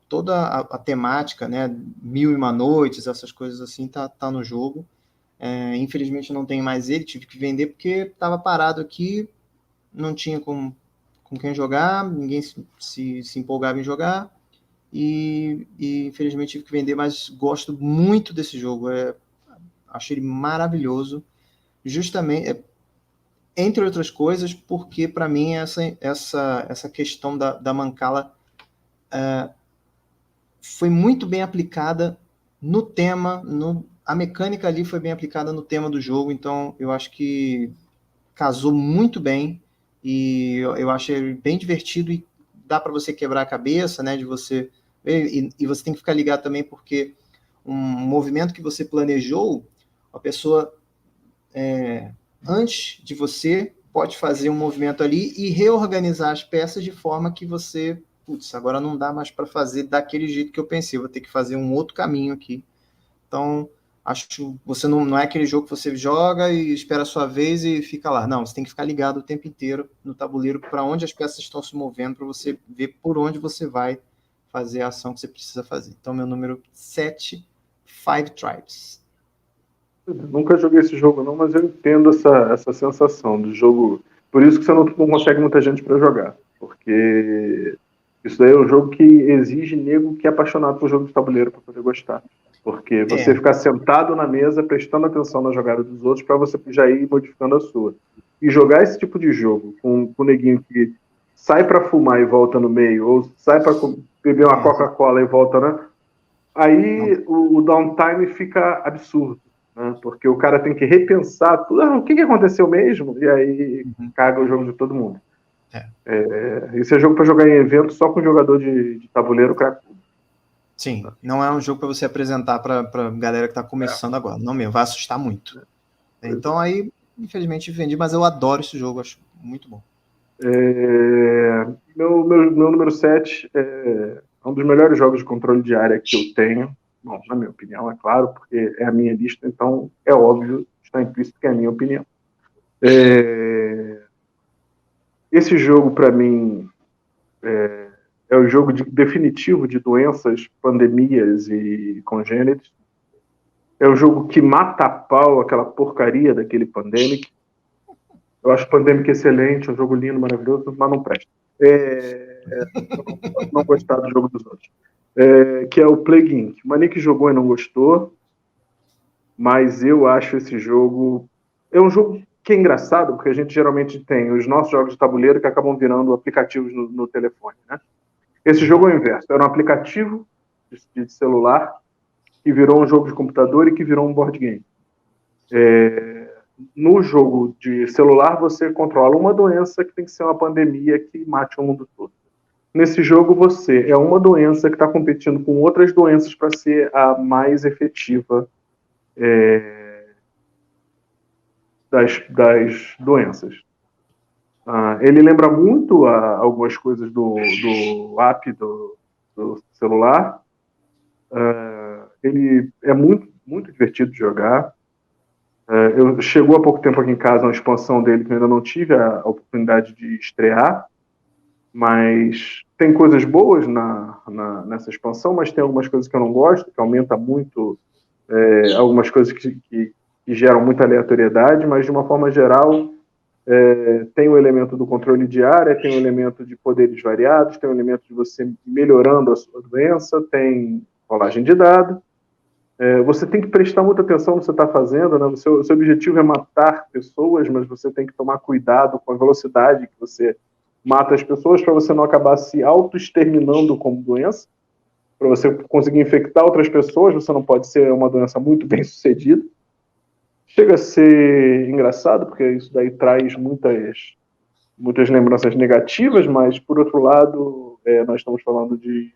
toda a temática, né? 1001 Noites, essas coisas assim, tá no jogo. Infelizmente não tenho mais ele, tive que vender porque estava parado aqui, não tinha com quem jogar, ninguém se empolgava em jogar e infelizmente tive que vender, mas gosto muito desse jogo, achei ele maravilhoso, justamente, entre outras coisas, porque para mim essa questão da Mancala foi muito bem aplicada no tema, a mecânica ali foi bem aplicada no tema do jogo, então eu acho que casou muito bem e eu achei bem divertido e dá para você quebrar a cabeça, né, de você e você tem que ficar ligado também porque um movimento que você planejou, a pessoa antes de você pode fazer um movimento ali e reorganizar as peças de forma que você, putz, agora não dá mais para fazer daquele jeito que eu pensei, vou ter que fazer um outro caminho aqui. Então, acho que você não é aquele jogo que você joga e espera a sua vez e fica lá. Não, você tem que ficar ligado o tempo inteiro no tabuleiro para onde as peças estão se movendo, para você ver por onde você vai fazer a ação que você precisa fazer. Então, meu número 7, Five Tribes. Nunca joguei esse jogo não, mas eu entendo essa sensação do jogo. Por isso que você não consegue muita gente para jogar, porque isso daí é um jogo que exige nego que é apaixonado por jogo de tabuleiro para poder gostar. Porque você ficar sentado na mesa, prestando atenção na jogada dos outros, para você já ir modificando a sua. E jogar esse tipo de jogo com o neguinho que sai para fumar e volta no meio, ou sai para beber uma Coca-Cola e volta, né? Aí o downtime fica absurdo, né? Porque o cara tem que repensar tudo. O que aconteceu mesmo? E aí caga o jogo de todo mundo. Esse é jogo para jogar em evento só com jogador de tabuleiro cracudo. Sim, não é um jogo para você apresentar para galera que está começando agora. Não mesmo, vai assustar muito. Então aí, infelizmente, vendi, mas eu adoro esse jogo, acho muito bom. Meu número 7 é um dos melhores jogos de controle de área que eu tenho. Bom, na minha opinião, é claro, porque é a minha lista, então é óbvio, está implícito que é a minha opinião. Esse jogo, para mim, é o jogo definitivo de doenças, pandemias e congênitas. É o jogo que mata a pau aquela porcaria daquele Pandemic. Eu acho Pandemic excelente, um jogo lindo, maravilhoso, mas não presta. Eu não posso não gostar do jogo dos outros. Que é o Plague Inc. O Manique jogou e não gostou, mas eu acho esse jogo... É um jogo que é engraçado, porque a gente geralmente tem os nossos jogos de tabuleiro que acabam virando aplicativos no telefone, né? Esse jogo é o inverso. Era um aplicativo de celular que virou um jogo de computador e que virou um board game. No jogo de celular, você controla uma doença que tem que ser uma pandemia que mate o mundo todo. Nesse jogo, você é uma doença que está competindo com outras doenças para ser a mais efetiva das doenças. Ele lembra muito algumas coisas do app do celular. Ele é muito, muito divertido de jogar. Chegou há pouco tempo aqui em casa uma expansão dele que eu ainda não tive a oportunidade de estrear, mas tem coisas boas nessa expansão, mas tem algumas coisas que eu não gosto, que aumenta muito algumas coisas que geram muita aleatoriedade, mas de uma forma geral tem o elemento do controle de área, tem o elemento de poderes variados, tem o elemento de você melhorando a sua doença, tem rolagem de dados. Você tem que prestar muita atenção no que você está fazendo, né? O seu objetivo é matar pessoas, mas você tem que tomar cuidado com a velocidade que você mata as pessoas para você não acabar se auto-exterminando como doença. Para você conseguir infectar outras pessoas, você não pode ser uma doença muito bem sucedida. Chega a ser engraçado, porque isso daí traz muitas lembranças negativas, mas, por outro lado, nós estamos falando de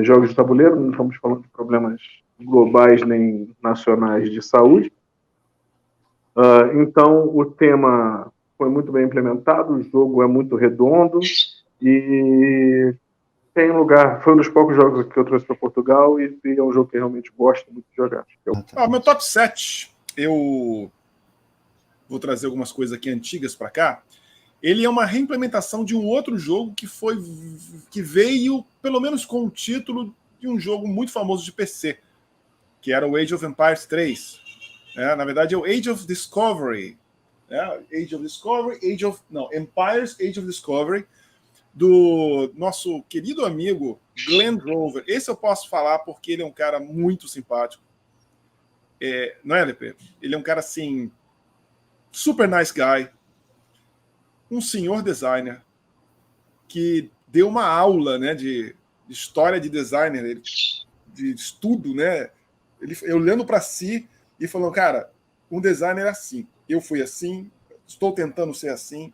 jogos de tabuleiro, não estamos falando de problemas globais nem nacionais de saúde. Então, o tema foi muito bem implementado, o jogo é muito redondo e tem lugar. Foi um dos poucos jogos que eu trouxe para Portugal e é um jogo que eu realmente gosto muito de jogar. Meu top 7, eu vou trazer algumas coisas aqui antigas para cá. Ele é uma reimplementação de um outro jogo que veio, pelo menos com o título de um jogo muito famoso de PC, que era o Age of Empires 3. Na verdade, é o Age of Discovery. Age of Discovery, Empires Age of Discovery, do nosso querido amigo Glenn Drover. Esse eu posso falar porque ele é um cara muito simpático. Não é, LP? Ele é um cara, assim, super nice guy, um senhor designer que deu uma aula, né, de história de designer, de estudo, né? Ele olhando para si e falando, cara, um designer é assim. Eu fui assim, estou tentando ser assim.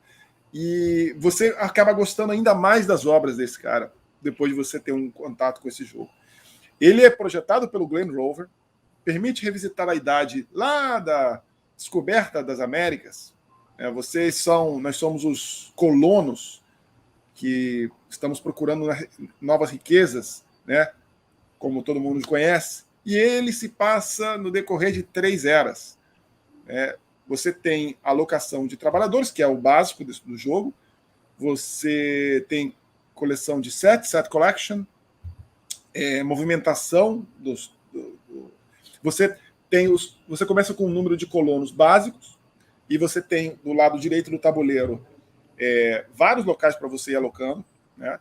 E você acaba gostando ainda mais das obras desse cara, depois de você ter um contato com esse jogo. Ele é projetado pelo Glenn Rover, permite revisitar a idade lá da descoberta das Américas. Nós somos os colonos que estamos procurando novas riquezas, né? Como todo mundo conhece. E ele se passa no decorrer de 3 eras. Você tem alocação de trabalhadores, que é o básico do jogo. Você tem coleção de set collection, movimentação você começa com um número de colonos básicos e você tem do lado direito do tabuleiro vários locais para você ir alocando, né?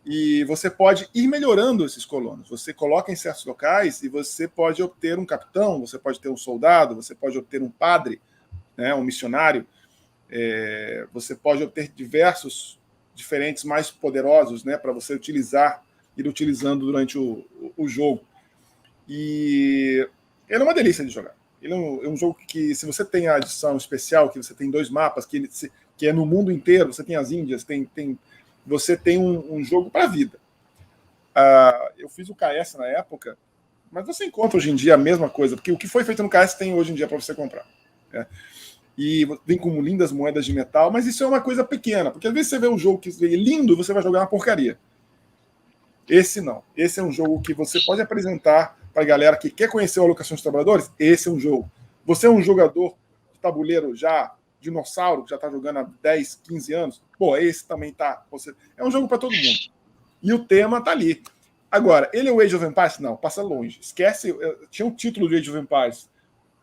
E você pode ir melhorando esses colonos. Você coloca em certos locais e você pode obter um capitão, você pode ter um soldado, você pode obter um padre, né, um missionário. Você pode obter diferentes mais poderosos, né, para você ir utilizando durante o jogo. E ele é uma delícia de jogar. Ele é um jogo que, se você tem a edição especial, que você tem 2 mapas, que é no mundo inteiro, você tem as Índias, você tem um jogo para a vida. Eu fiz o KS na época, mas você encontra hoje em dia a mesma coisa, porque o que foi feito no KS tem hoje em dia para você comprar. E vem com lindas moedas de metal, mas isso é uma coisa pequena, porque às vezes você vê um jogo que é lindo e você vai jogar uma porcaria. Esse não. Esse é um jogo que você pode apresentar para a galera que quer conhecer a alocação de trabalhadores. Esse é um jogo. Você é um jogador de tabuleiro já dinossauro, que já está jogando há 10, 15 anos. Pô, esse também tá. É um jogo para todo mundo. E o tema tá ali. Agora, ele é o Age of Empires? Não, passa longe. Esquece. Tinha um título do Age of Empires.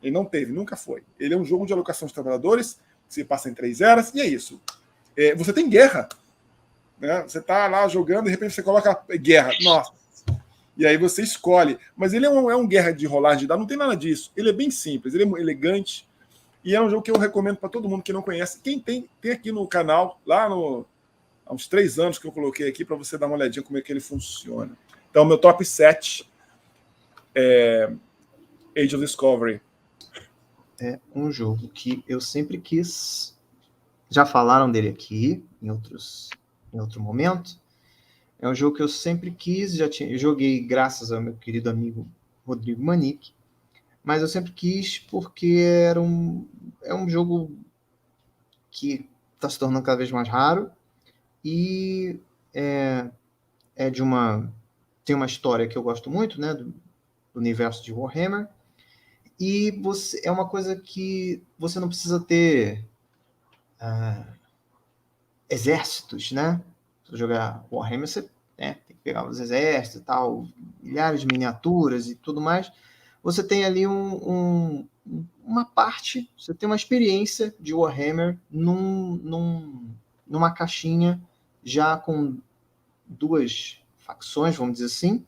Ele não teve, nunca foi. Ele é um jogo de alocação de trabalhadores, que se passa em 3 eras, e é isso. Você tem guerra. Né? Você tá lá jogando, de repente você coloca guerra. Nossa. E aí você escolhe. Mas ele é um guerra de rolagem de dados, não tem nada disso. Ele é bem simples, ele é elegante. E é um jogo que eu recomendo para todo mundo que não conhece. Quem tem aqui no canal, há uns 3 anos que eu coloquei aqui, para você dar uma olhadinha como é que ele funciona. Então, meu top 7 é Age of Discovery. É um jogo que eu sempre quis. Já falaram dele aqui em outro momento. É um jogo que eu sempre quis. Eu joguei graças ao meu querido amigo Rodrigo Manique. Mas eu sempre quis porque é um jogo que está se tornando cada vez mais raro e tem uma história que eu gosto muito, né, do universo de Warhammer, e é uma coisa que você não precisa ter exércitos, né? Se jogar Warhammer, você tem que pegar os exércitos e tal, milhares de miniaturas e tudo mais. Você tem ali uma parte, você tem uma experiência de Warhammer numa caixinha já com 2 facções, vamos dizer assim,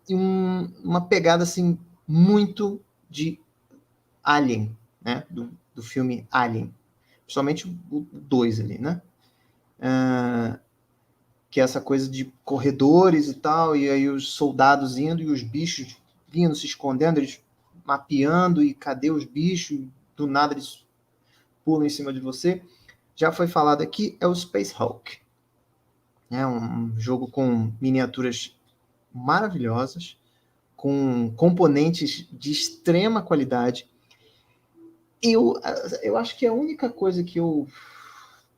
e uma pegada assim muito de Alien, né? Do filme Alien, principalmente o 2 ali, né? Que é essa coisa de corredores e tal, e aí os soldados indo e os bichos vindo, se escondendo, eles mapeando, e cadê os bichos? Do nada eles pulam em cima de você. Já foi falado aqui, é o Space Hulk. É um jogo com miniaturas maravilhosas, com componentes de extrema qualidade. Eu acho que a única coisa que eu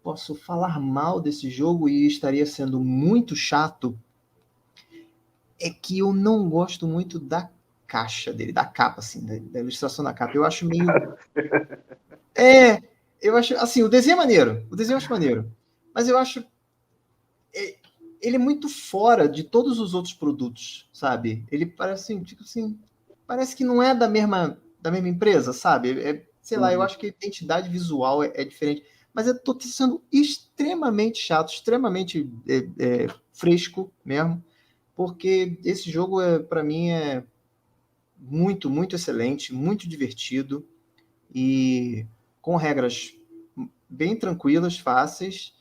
posso falar mal desse jogo, e estaria sendo muito chato, é que eu não gosto muito da caixa dele, da capa, assim, da ilustração da capa. Eu acho meio... eu acho, assim, o desenho é maneiro, eu acho maneiro, mas eu acho... ele é muito fora de todos os outros produtos, sabe? Ele parece assim, parece que não é da mesma empresa, sabe? Sei lá, eu acho que a identidade visual é diferente. Mas eu tô sendo extremamente chato, extremamente fresco mesmo, porque esse jogo, para mim, é muito, muito excelente, muito divertido e com regras bem tranquilas, fáceis.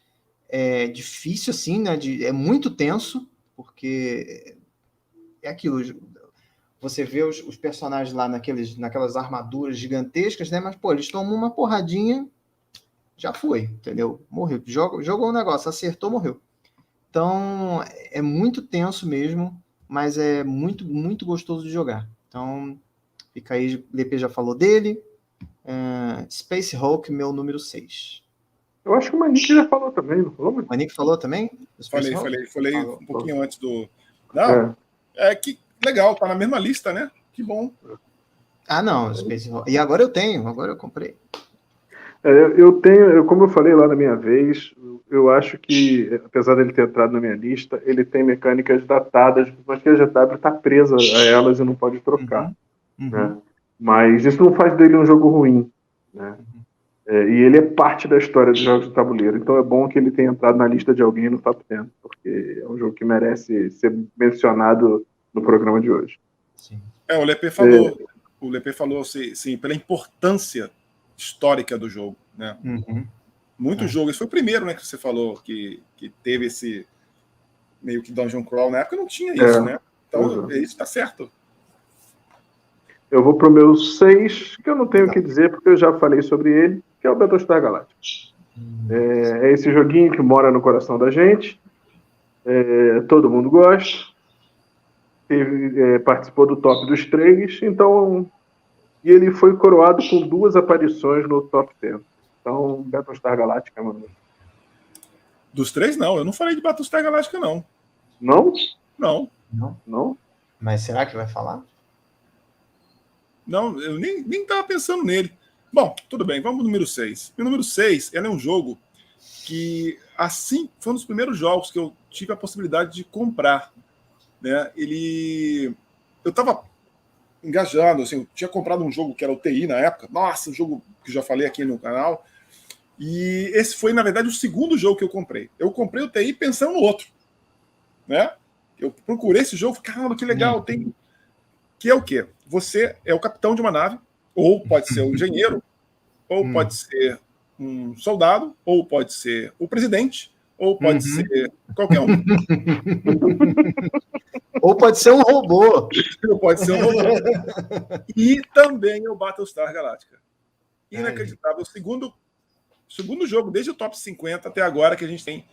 É difícil, assim, né? É muito tenso, porque é aquilo. Você vê os personagens lá naquelas armaduras gigantescas, né? Mas, pô, eles tomam uma porradinha, já foi, entendeu? Morreu. Jogou um negócio, acertou, morreu. Então, é muito tenso mesmo, mas é muito, muito gostoso de jogar. Então, fica aí, o LP já falou dele. Space Hulk, meu número 6. Eu acho que o Manique já falou também, não falou? O Manique falou também? Falei Falou. um pouquinho antes do... Não, que legal, tá na mesma lista, né? Que bom. Ah, não, Space Hulk. E agora eu comprei. Eu tenho, como eu falei lá na minha vez, eu acho que, apesar dele ter entrado na minha lista, ele tem mecânicas datadas, mas que a GW está presa a elas e não pode trocar. Né? Mas isso não faz dele um jogo ruim. Né? E ele é parte da história dos jogos de tabuleiro, então é bom que ele tenha entrado na lista de alguém no top 10, porque é um jogo que merece ser mencionado no programa de hoje. Sim. O Lepê falou sim, pela importância histórica do jogo, né? Muito jogo. Esse foi o primeiro, né, que você falou que teve esse meio que dungeon crawl. Na época não tinha isso, né? Então, isso tá certo. Eu vou pro meu 6, que eu não tenho o que dizer, porque eu já falei sobre ele, que é o Battlestar Galactica. É esse joguinho que mora no coração da gente. Todo mundo gosta. Participou do top dos 3, então... E ele foi coroado com 2 aparições no top 10. Então, Battlestar Galactica, mano. Dos 3, não. Eu não falei de Battlestar Galactica, não. Não? Não? Mas será que vai falar? Não, eu nem tava pensando nele. Bom, tudo bem, vamos pro número 6. O número 6, ela é um jogo que, assim, foi um dos primeiros jogos que eu tive a possibilidade de comprar. Né? Eu tava engajado, assim, eu tinha comprado um jogo que era o TI na época. Nossa, um jogo que eu já falei aqui no canal. E esse foi, na verdade, o segundo jogo que eu comprei. Eu comprei o TI pensando no outro. Né? Eu procurei esse jogo, caramba, que legal, tem... Que é o quê? Você é o capitão de uma nave, ou pode ser um engenheiro, ou pode ser um soldado, ou pode ser o presidente, ou pode ser qualquer um. Ou pode ser um robô. Ou pode ser um robô. E também o Battlestar Galactica. Inacreditável. O segundo jogo, desde o top 50 até agora, que a gente tem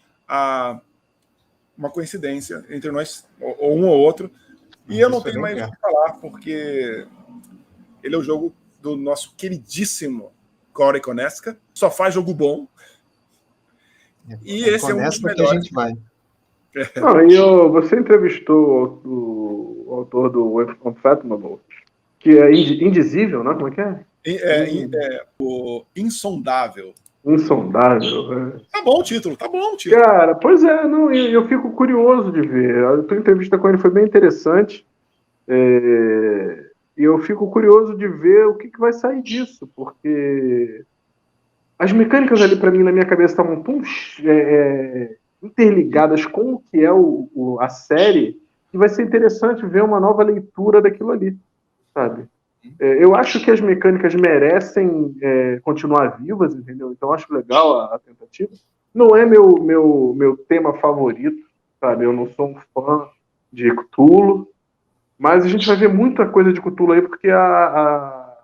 uma coincidência entre nós, ou um ou outro. E eu não tenho mais o que falar, porque ele é o jogo do nosso queridíssimo Corey Konieczka. Só faz jogo bom. E esse é um dos melhores. Que a gente vai. Você entrevistou o autor do Unfathomable, que é indizível, né? Como é que é? O Insondável. Insondável. Tá bom o título. Cara, pois é, não, eu fico curioso de ver. A tua entrevista com ele foi bem interessante. E eu fico curioso de ver o que vai sair disso, porque as mecânicas ali, para mim, na minha cabeça, estavam tão interligadas com o que é a série, que vai ser interessante ver uma nova leitura daquilo ali, sabe? Eu acho que as mecânicas merecem continuar vivas, entendeu? Então acho legal a tentativa. Não é meu tema favorito, sabe? Eu não sou um fã de Cthulhu, mas a gente vai ver muita coisa de Cthulhu aí, porque a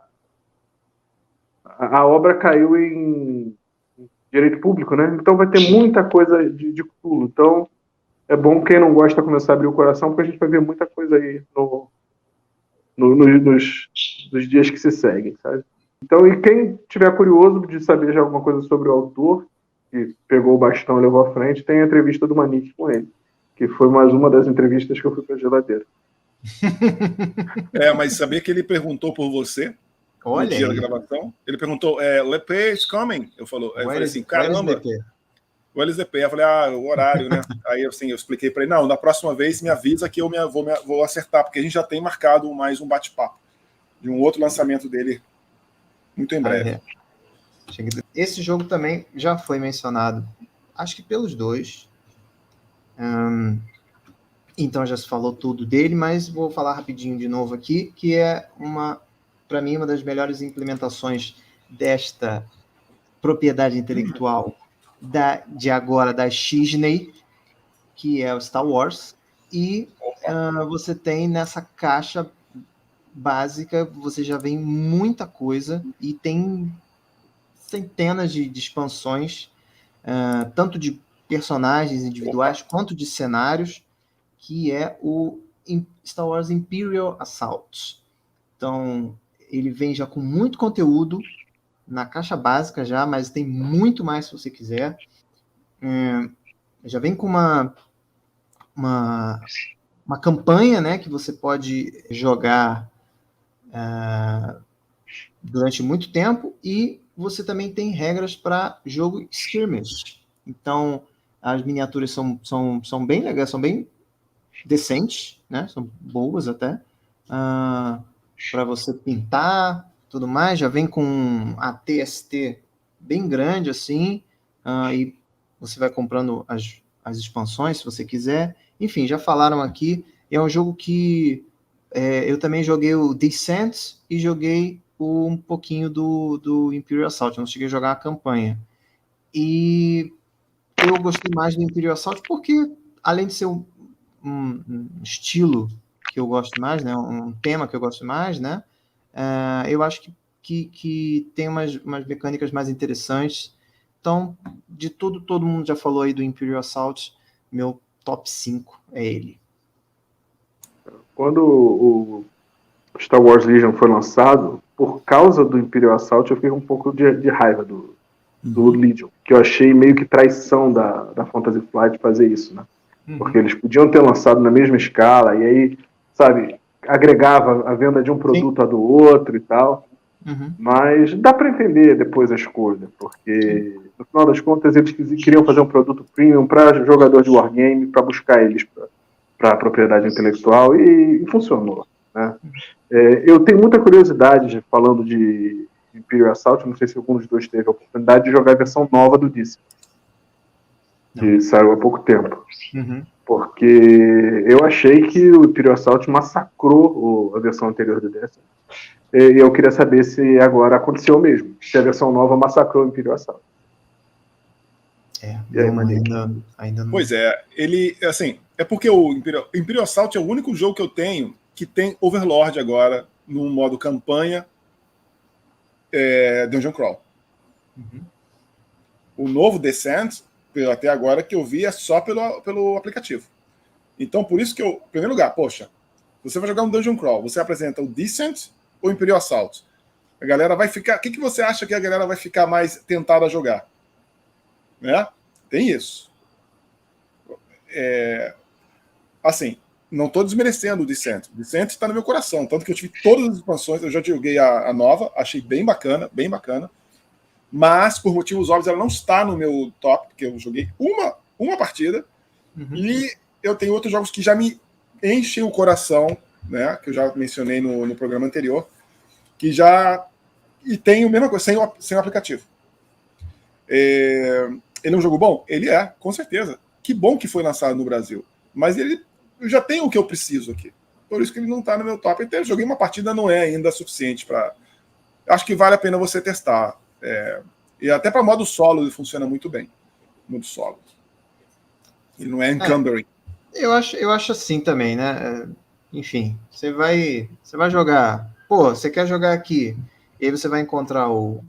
obra caiu em direito público, né? Então vai ter muita coisa de Cthulhu. Então é bom quem não gosta começar a abrir o coração, porque a gente vai ver muita coisa aí nos dias que se seguem, sabe? Então, e quem tiver curioso de saber já alguma coisa sobre o autor, que pegou o bastão e levou à frente, tem a entrevista do Manique com ele, que foi mais uma das entrevistas que eu fui para a geladeira. Mas sabia que ele perguntou por você no dia da gravação? Ele perguntou, Lepé is coming? Eu falei assim, caramba, o LZP. Eu falei, o horário, né? Aí assim, eu expliquei para ele, não, da próxima vez me avisa que eu vou acertar, porque a gente já tem marcado mais um bate-papo de um outro lançamento dele muito em breve. Esse jogo também já foi mencionado, acho que pelos dois. Então já se falou tudo dele, mas vou falar rapidinho de novo aqui, que é para mim, uma das melhores implementações desta propriedade intelectual de agora da Disney, que é o Star Wars, e você tem nessa caixa básica, você já vem muita coisa, e tem centenas de expansões, tanto de personagens individuais quanto de cenários, que é o Star Wars Imperial Assault. Então, ele vem já com muito conteúdo na caixa básica já, mas tem muito mais se você quiser. Já vem com uma campanha, né, que você pode jogar durante muito tempo, e você também tem regras para jogo skirmish. Então, as miniaturas são bem legais, são bem decentes, né? São boas até, para você pintar, tudo mais. Já vem com a TST bem grande assim, e você vai comprando as expansões se você quiser. Enfim, já falaram aqui, é um jogo que eu também joguei o Descent e joguei um pouquinho do Imperial Assault. Eu não cheguei a jogar a campanha. E eu gostei mais do Imperial Assault porque, além de ser um estilo que eu gosto mais, né, um tema que eu gosto mais, né, eu acho que tem umas mecânicas mais interessantes. Então, de tudo, todo mundo já falou aí do Imperial Assault, meu top 5 é ele. Quando o Star Wars Legion foi lançado, por causa do Imperial Assault, eu fiquei um pouco de raiva do Legion, que eu achei meio que traição da Fantasy Flight fazer isso, né? Porque eles podiam ter lançado na mesma escala, e aí, sabe, agregava a venda de um produto a do outro e tal. Mas dá para entender depois a escolha, porque no final das contas eles queriam fazer um produto premium para jogador de wargame, para buscar eles para a propriedade intelectual, e funcionou, né? Eu tenho muita curiosidade, falando de Imperial Assault, não sei se algum dos dois teve a oportunidade de jogar a versão nova do Disney, que saiu há pouco tempo. Porque eu achei que o Imperial Assault massacrou a versão anterior do Destiny. E eu queria saber se agora aconteceu mesmo, se a versão nova massacrou o Imperial Assault. Ainda não. Pois é, ele, assim, é porque o Imperial Assault é o único jogo que eu tenho que tem Overlord agora no modo campanha Dungeon Crawl. O novo Descent, até agora que eu vi, é só pelo aplicativo. Então, por isso que eu, em primeiro lugar, poxa, você vai jogar um Dungeon Crawl, você apresenta o Descent ou o Imperial Assault? A galera vai ficar... O que você acha que a galera vai ficar mais tentada a jogar? Né? Tem isso. Assim, não estou desmerecendo o Descent. O Descent está no meu coração, tanto que eu tive todas as expansões, eu já joguei a nova, achei bem bacana, mas por motivos óbvios ela não está no meu top, porque eu joguei uma partida, e eu tenho outros jogos que já me enchem o coração, né, que eu já mencionei no programa anterior, que já... E tem a mesma coisa, sem o aplicativo. Ele é um jogo bom? Ele é, com certeza. Que bom que foi lançado no Brasil. Mas eu já tenho o que eu preciso aqui. Por isso que ele não está no meu top. Até eu joguei uma partida, não é ainda suficiente para... Acho que vale a pena você testar. E até para modo solo ele funciona muito bem. Modo solo. Ele não é encumbering. Eu acho assim também, né? Enfim, você vai jogar... Pô, você quer jogar aqui, e aí você vai encontrar o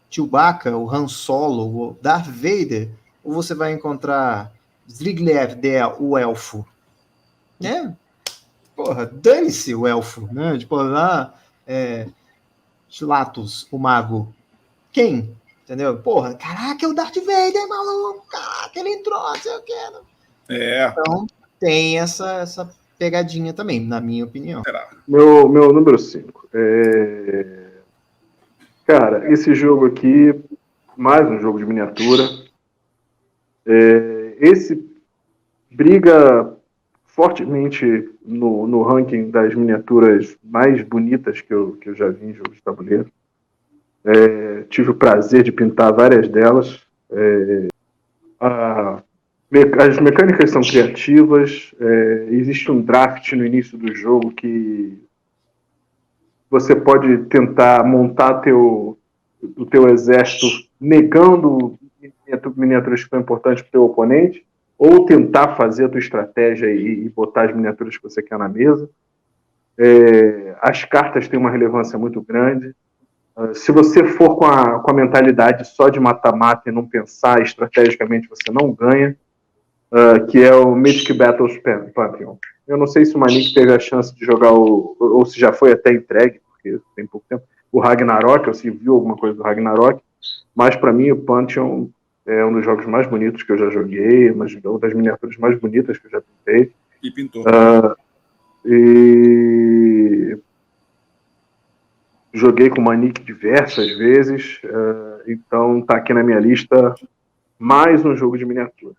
Chewbacca, o Han Solo, o Darth Vader, ou você vai encontrar Zrigniew, o elfo, né? Porra, dane-se o elfo, né? Tipo, lá, Slatus, o mago. Quem? Entendeu? Porra, caraca, é o Darth Vader, maluco! Caraca, ele entrou, não sei o que. Então, tem essa pegadinha também, na minha opinião. Meu número 5. Cara, esse jogo aqui, mais um jogo de miniatura. Esse briga fortemente no ranking das miniaturas mais bonitas que eu já vi em jogos de tabuleiro. Tive o prazer de pintar várias delas. As mecânicas são criativas. Existe um draft no início do jogo que você pode tentar montar o teu exército negando miniaturas que são importantes para o teu oponente, ou tentar fazer a tua estratégia e botar as miniaturas que você quer na mesa. As cartas têm uma relevância muito grande. Se você for com a mentalidade só de mata-mata e não pensar estrategicamente, você não ganha, que é o Mythic Battles Pantheon. Eu não sei se o Manique teve a chance de jogar, ou se já foi até entregue, porque tem pouco tempo, o Ragnarok, ou se viu alguma coisa do Ragnarok, mas para mim o Pantheon é um dos jogos mais bonitos que eu já joguei, uma das miniaturas mais bonitas que eu já pintei. E pintou. E joguei com o Manique diversas vezes, então tá aqui na minha lista mais um jogo de miniatura.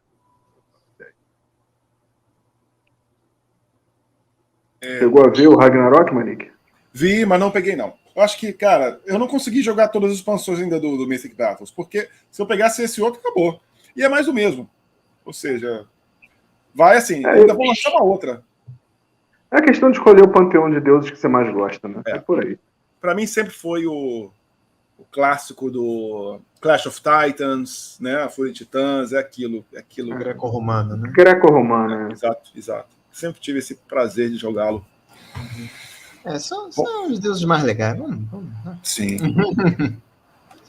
Chegou a ver o Ragnarok, Manique? Vi, mas não peguei não. Eu acho que, cara, eu não consegui jogar todas as expansões ainda do Mythic Battles, porque se eu pegasse esse outro, acabou. E é mais do mesmo. Ou seja, vai assim, ainda vou lançar uma outra. É a questão de escolher o panteão de deuses que você mais gosta, né? É por aí. Pra mim sempre foi o clássico do Clash of Titans, né? A Fúria de Titãs, é aquilo. Greco-romano, né? Greco-romano, Exato. Sempre tive esse prazer de jogá-lo. São os deuses mais legais. Vamos. Sim.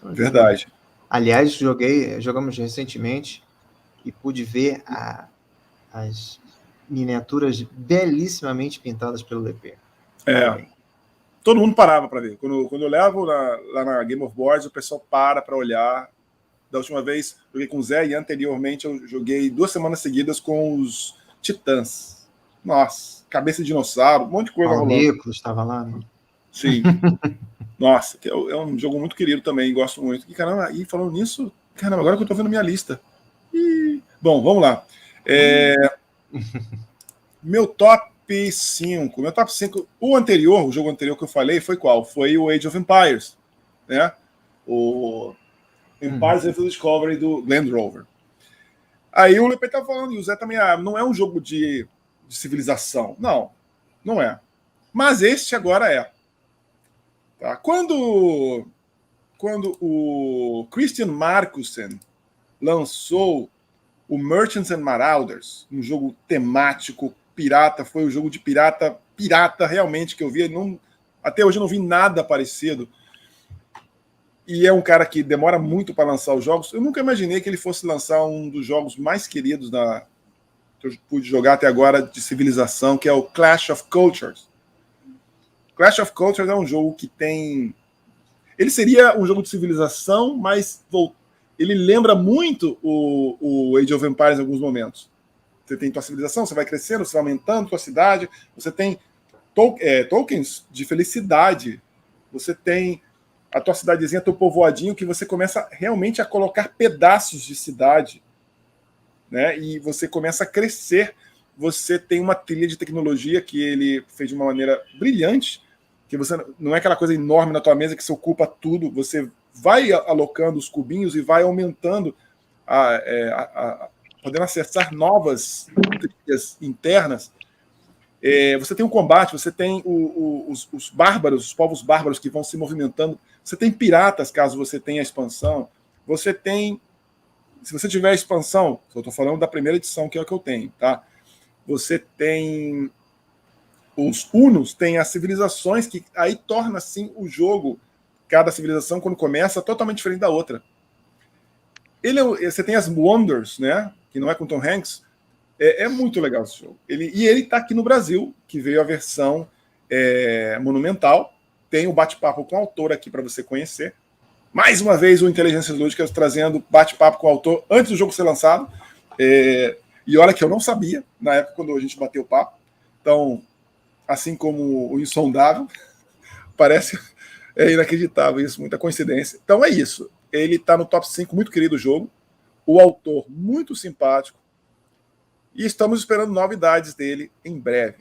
Verdade. Aliás, jogamos recentemente e pude ver as miniaturas belíssimamente pintadas pelo LP. Todo mundo parava para ver. Quando eu levo lá na Game of Boards, o pessoal para olhar. Da última vez, joguei com o Zé e anteriormente eu joguei 2 semanas seguidas com os Titãs. Nossa, cabeça de dinossauro, um monte de coisa rolando. O Nicolas estava lá, né? Sim. Nossa, que é um jogo muito querido também, gosto muito. E caramba, e falando nisso, caramba, agora que eu tô vendo minha lista. Bom, vamos lá. Meu top 5. Meu top 5. O jogo anterior que eu falei foi qual? Foi o Age of Empires, né? O Empires of the Discovery do Land Rover. Aí o Lepe tá falando, e o Zé também, não é um jogo de civilização. Não é. Mas este agora é. Tá? Quando o Christian Marcussen lançou o Merchants and Marauders, um jogo temático pirata, foi o jogo de pirata realmente que eu vi. Até hoje eu não vi nada parecido. E é um cara que demora muito para lançar os jogos. Eu nunca imaginei que ele fosse lançar um dos jogos mais queridos que eu pude jogar até agora de civilização, que é o Clash of Cultures. Clash of Cultures é um jogo que tem... Ele seria um jogo de civilização, mas ele lembra muito o Age of Empires em alguns momentos. Você tem tua civilização, você vai crescendo, você vai aumentando tua cidade, você tem tokens de felicidade, você tem a tua cidadezinha, teu povoadinho, que você começa realmente a colocar pedaços de cidade, né? E você começa a crescer. Você tem uma trilha de tecnologia que ele fez de uma maneira brilhante, que você não é aquela coisa enorme na tua mesa que você ocupa tudo, você vai alocando os cubinhos e vai aumentando, podendo acessar novas trilhas internas. Você tem um combate, você tem os bárbaros, os povos bárbaros que vão se movimentando, você tem piratas, caso você tenha a expansão, você tem, se você tiver a expansão, eu estou falando da primeira edição, que é o que eu tenho, tá? Você tem os Hunos, tem as civilizações, que aí torna, assim, o jogo, cada civilização, quando começa, totalmente diferente da outra. Você tem as Wonders, né? Que não é com Tom Hanks. É muito legal esse jogo. Ele está aqui no Brasil, que veio a versão monumental. Tem o bate-papo com o autor aqui para você conhecer. Mais uma vez, o Inteligências Lúdicas trazendo bate-papo com o autor antes do jogo ser lançado. E olha que eu não sabia, na época, quando a gente bateu o papo. Então, assim como o Insondável, parece inacreditável isso, muita coincidência. Então é isso. Ele está no top 5, muito querido o jogo. O autor, muito simpático. E estamos esperando novidades dele em breve.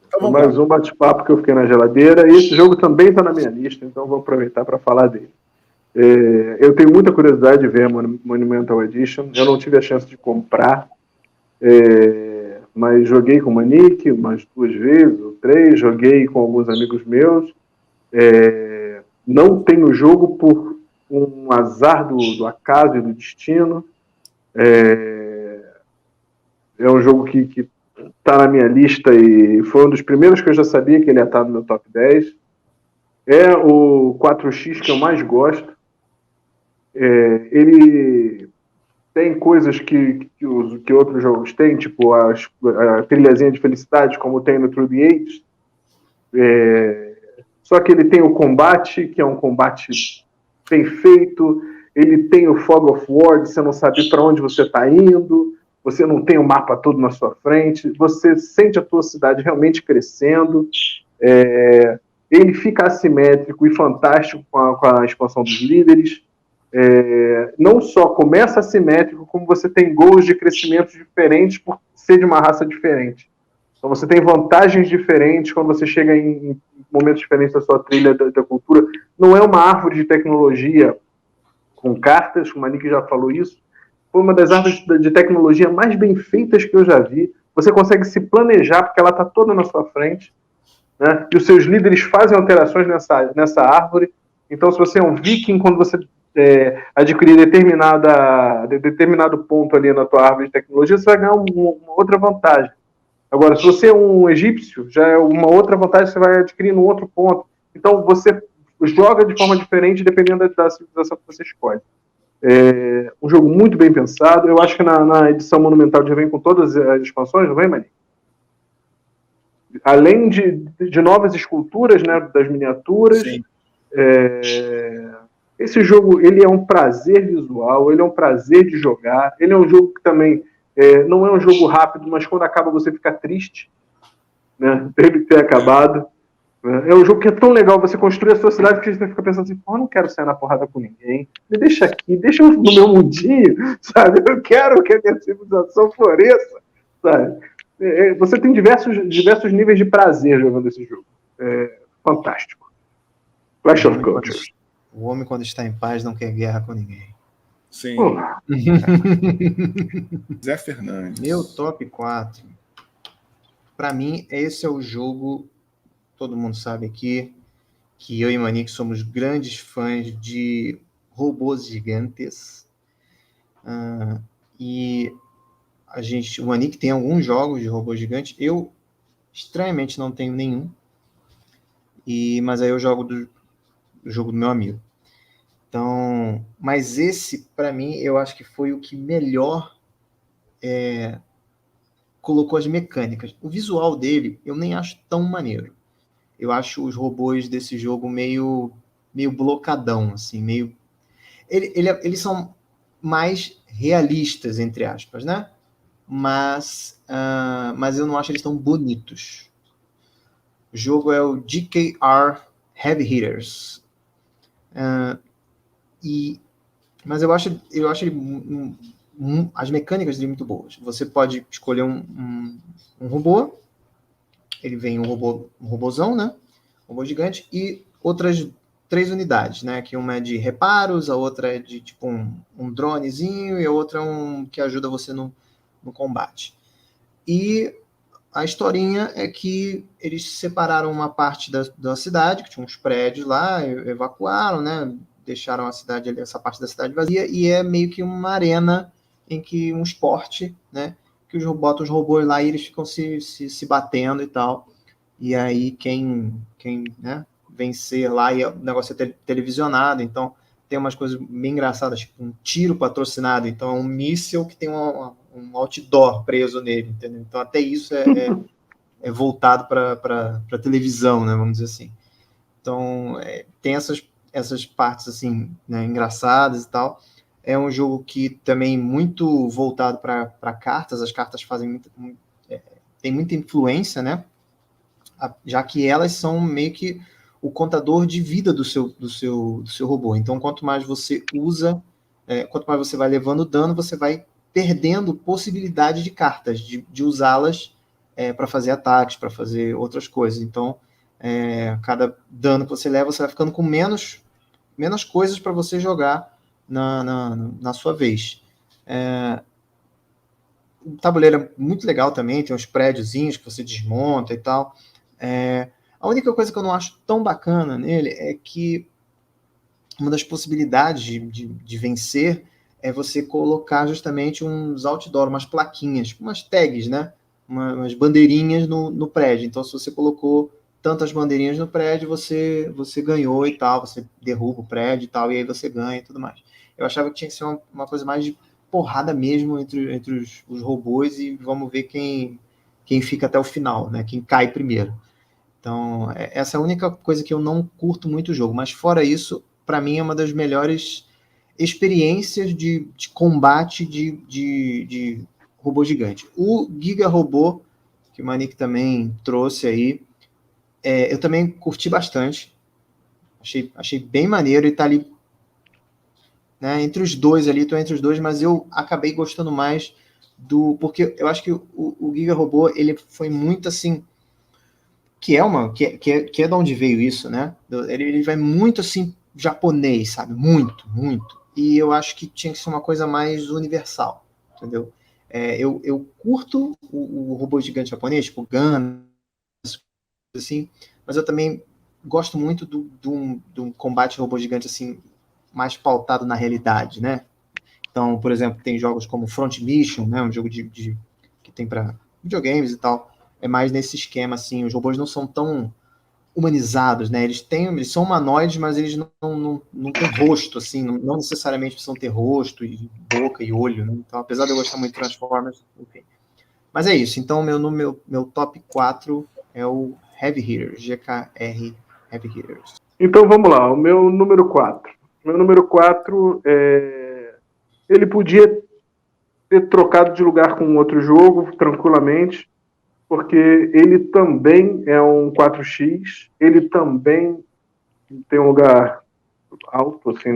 Então, mais um bate-papo que eu fiquei na geladeira. E esse jogo também está na minha lista, então vou aproveitar para falar dele. Eu tenho muita curiosidade de ver a Monumental Edition. Eu não tive a chance de comprar, mas joguei com o Manique umas 2 vezes ou 3. Joguei com alguns amigos meus. Não tenho o jogo por um azar do acaso e do destino. É um jogo que está na minha lista e foi um dos primeiros que eu já sabia que ele ia estar no meu top 10. É o 4X que eu mais gosto. Ele tem coisas que outros jogos têm, tipo a trilhazinha de felicidade, como tem no True the Ages. Só que ele tem o combate, que é um combate bem feito. Ele tem o Fog of War, de você não saber para onde você está indo. Você não tem o mapa todo na sua frente. Você sente a tua cidade realmente crescendo. Ele fica assimétrico e fantástico com a expansão dos líderes. Não só começa assimétrico, como você tem gols de crescimento diferentes por ser de uma raça diferente. Então você tem vantagens diferentes quando você chega em momentos diferentes da sua trilha da cultura. Não é uma árvore de tecnologia com cartas, o Manique já falou isso. Foi uma das árvores de tecnologia mais bem feitas que eu já vi. Você consegue se planejar, porque ela está toda na sua frente, né? E os seus líderes fazem alterações nessa árvore. Então, se você é um viking, quando você adquirir determinado ponto ali na tua árvore de tecnologia, você vai ganhar uma outra vantagem. Agora, se você é um egípcio, já é uma outra vantagem, você vai adquirir num outro ponto. Então, você joga de forma diferente dependendo da civilização que você escolhe. Um jogo muito bem pensado. Eu acho que na edição monumental já vem com todas as expansões, não vem, Mani? Além de novas esculturas, né, das miniaturas. Sim. Esse jogo, ele é um prazer visual, ele é um prazer de jogar. Ele é um jogo que também não é um jogo rápido, mas quando acaba você fica triste, né, dele ter acabado. É um jogo que é tão legal você construir a sua cidade que você fica pensando assim, pô, eu não quero sair na porrada com ninguém, me deixa aqui, deixa eu no meu mundinho, sabe? Eu quero que a minha civilização floresça, sabe? Você tem diversos níveis de prazer jogando esse jogo. Fantástico. Clash of Cultures. O homem, quando está em paz, não quer guerra com ninguém. Sim. Zé Fernandes. Meu top 4. Para mim, esse é o jogo, todo mundo sabe aqui, que eu e Manique somos grandes fãs de robôs gigantes. E o Manique tem alguns jogos de robôs gigantes. Eu, estranhamente, não tenho nenhum. Mas aí eu jogo do jogo do meu amigo. Então, mas esse, para mim, eu acho que foi o que melhor colocou as mecânicas. O visual dele, eu nem acho tão maneiro. Eu acho os robôs desse jogo meio blocadão, assim, meio... Eles são mais realistas, entre aspas, né? Mas eu não acho eles tão bonitos. O jogo é o DKR Heavy Hitters. Mas eu acho ele, as mecânicas dele muito boas. Você pode escolher um robô, ele vem um robôzão, né? Um robô gigante, e outras 3 unidades, né? Que uma é de reparos, a outra é de tipo um dronezinho, e a outra é que ajuda você no combate. E a historinha é que eles separaram uma parte da cidade, que tinha uns prédios lá, evacuaram, né? Deixaram essa parte da cidade vazia, e é meio que uma arena em que um esporte, né? Que botam os robôs lá e eles ficam se batendo e tal. E aí quem né, vencer lá, e o negócio é televisionado, então tem umas coisas bem engraçadas, tipo um tiro patrocinado, então é um míssil que tem um outdoor preso nele, entendeu? Então até isso é voltado para televisão, né, vamos dizer assim. Então tem essas partes assim, né, engraçadas e tal. É um jogo que também muito voltado para cartas. As cartas tem muita influência, né? Já que elas são meio que o contador de vida do seu robô. Então, quanto mais você usa, quanto mais você vai levando dano, você vai perdendo possibilidade de cartas, de usá-las para fazer ataques, para fazer outras coisas. Então, cada dano que você leva, você vai ficando com menos coisas para você jogar na sua vez. O tabuleiro é muito legal também, tem uns prédiozinhos que você desmonta e tal. A única coisa que eu não acho tão bacana nele é que uma das possibilidades de vencer é você colocar justamente uns outdoor, umas plaquinhas, umas tags, né? Umas bandeirinhas no prédio. Então, se você colocou tantas bandeirinhas no prédio, você ganhou e tal, você derruba o prédio e tal, e aí você ganha e tudo mais. Eu achava que tinha que ser uma coisa mais de porrada mesmo entre os robôs, e vamos ver quem fica até o final, né? Quem cai primeiro. Então, essa é a única coisa que eu não curto muito o jogo. Mas fora isso, para mim é uma das melhores experiências de combate de robô gigante. O Giga Robô, que o Manique também trouxe aí, eu também curti bastante. Achei bem maneiro, e tá ali, né, entre os dois ali, tô entre os dois, mas eu acabei gostando mais porque eu acho que o Giga Robô, ele foi muito assim, que é de onde veio isso, né? Ele vai muito assim, japonês, sabe? Muito, muito. E eu acho que tinha que ser uma coisa mais universal, entendeu? Eu curto o robô gigante japonês, tipo Gundam, assim, mas eu também gosto muito de um combate robô gigante assim, mais pautado na realidade, né? Então, por exemplo, tem jogos como Front Mission, né? Um jogo que tem para videogames e tal. É mais nesse esquema, assim. Os robôs não são tão humanizados, né? Eles são humanoides, mas eles não têm rosto, assim. Não necessariamente precisam ter rosto, e boca e olho, né? Então, apesar de eu gostar muito de Transformers, enfim. Mas é isso. Então, meu top 4 é o Heavy Hitters, GKR Heavy Hitters. Então vamos lá, o meu número 4. Meu número 4 ele podia ter trocado de lugar com outro jogo tranquilamente, porque ele também é um 4x, ele também tem um lugar alto assim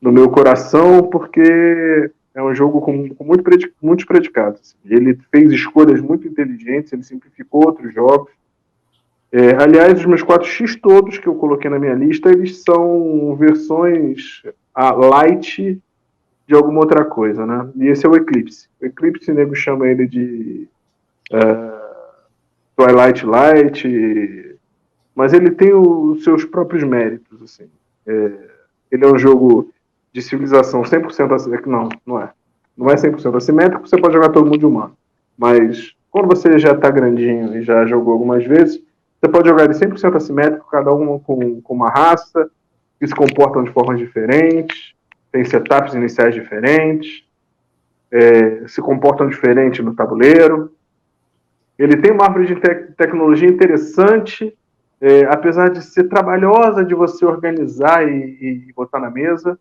no meu coração, porque é um jogo com muitos predicados. Ele fez escolhas muito inteligentes, ele simplificou outros jogos. Aliás, os meus 4x todos que eu coloquei na minha lista, eles são versões light de alguma outra coisa, né? E esse é o Eclipse. O Eclipse, o nego chama ele de Twilight Light, mas ele tem os seus próprios méritos, assim. Ele é um jogo de civilização 100% assimétrico. Não é. Não é 100% assimétrico, você pode jogar todo mundo de humano. Mas quando você já está grandinho e já jogou algumas vezes, você pode jogar ele 100% assimétrico, cada um com uma raça, que se comportam de formas diferentes, tem setups iniciais diferentes, se comportam diferente no tabuleiro. Ele tem uma árvore de tecnologia interessante, apesar de ser trabalhosa de você organizar e botar na mesa,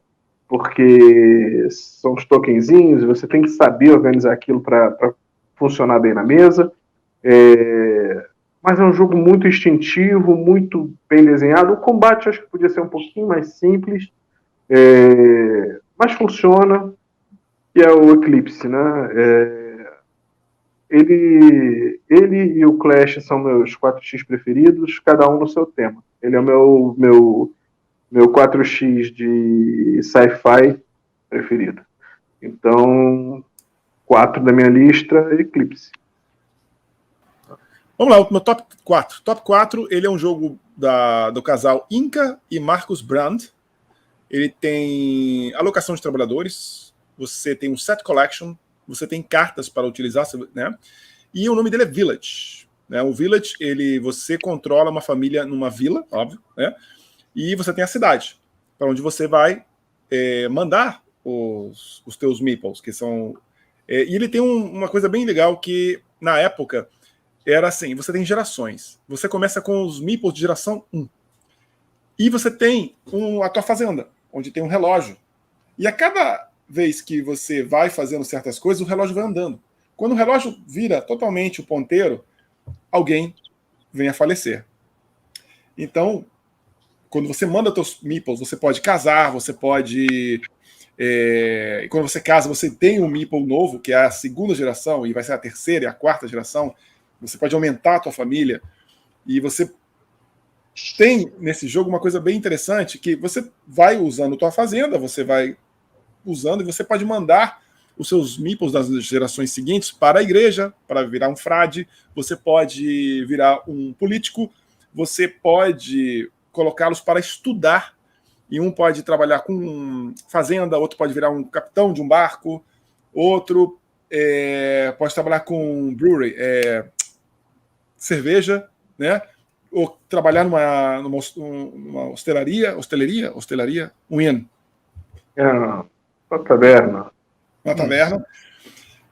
porque são os tokenzinhos, você tem que saber organizar aquilo para funcionar bem na mesa. Mas é um jogo muito instintivo, muito bem desenhado. O combate acho que podia ser um pouquinho mais simples, mas funciona, que é o Eclipse, né? Ele e o Clash são meus 4x preferidos, cada um no seu tema. Ele é o meu 4x de sci-fi preferido. Então, 4 da minha lista, Eclipse. Vamos lá, o meu top 4. Top 4, ele é um jogo do casal Inca e Marcus Brand. Ele tem alocação de trabalhadores, você tem um set collection, você tem cartas para utilizar, né? E o nome dele é Village. Né? O Village, você controla uma família numa vila, óbvio, né? E você tem a cidade, para onde você vai mandar os teus meeples, que são... e ele tem uma coisa bem legal que, na época, era assim, você tem gerações. Você começa com os meeples de geração 1. E você tem a tua fazenda, onde tem um relógio. E a cada vez que você vai fazendo certas coisas, o relógio vai andando. Quando o relógio vira totalmente o ponteiro, alguém vem a falecer. Então, quando você manda teus meeples, você pode casar, você pode... e quando você casa, você tem um meeple novo, que é a segunda geração, e vai ser a terceira e a quarta geração. Você pode aumentar a tua família. E você tem nesse jogo uma coisa bem interessante, que você vai usando tua fazenda, você vai usando, e você pode mandar os seus meeples das gerações seguintes para a igreja, para virar um frade, você pode virar um político, você pode colocá-los para estudar, e um pode trabalhar com fazenda, outro pode virar um capitão de um barco, outro pode trabalhar com brewery, cerveja, né? ou trabalhar numa hostelaria, um inn, Uma taberna. uma taverna.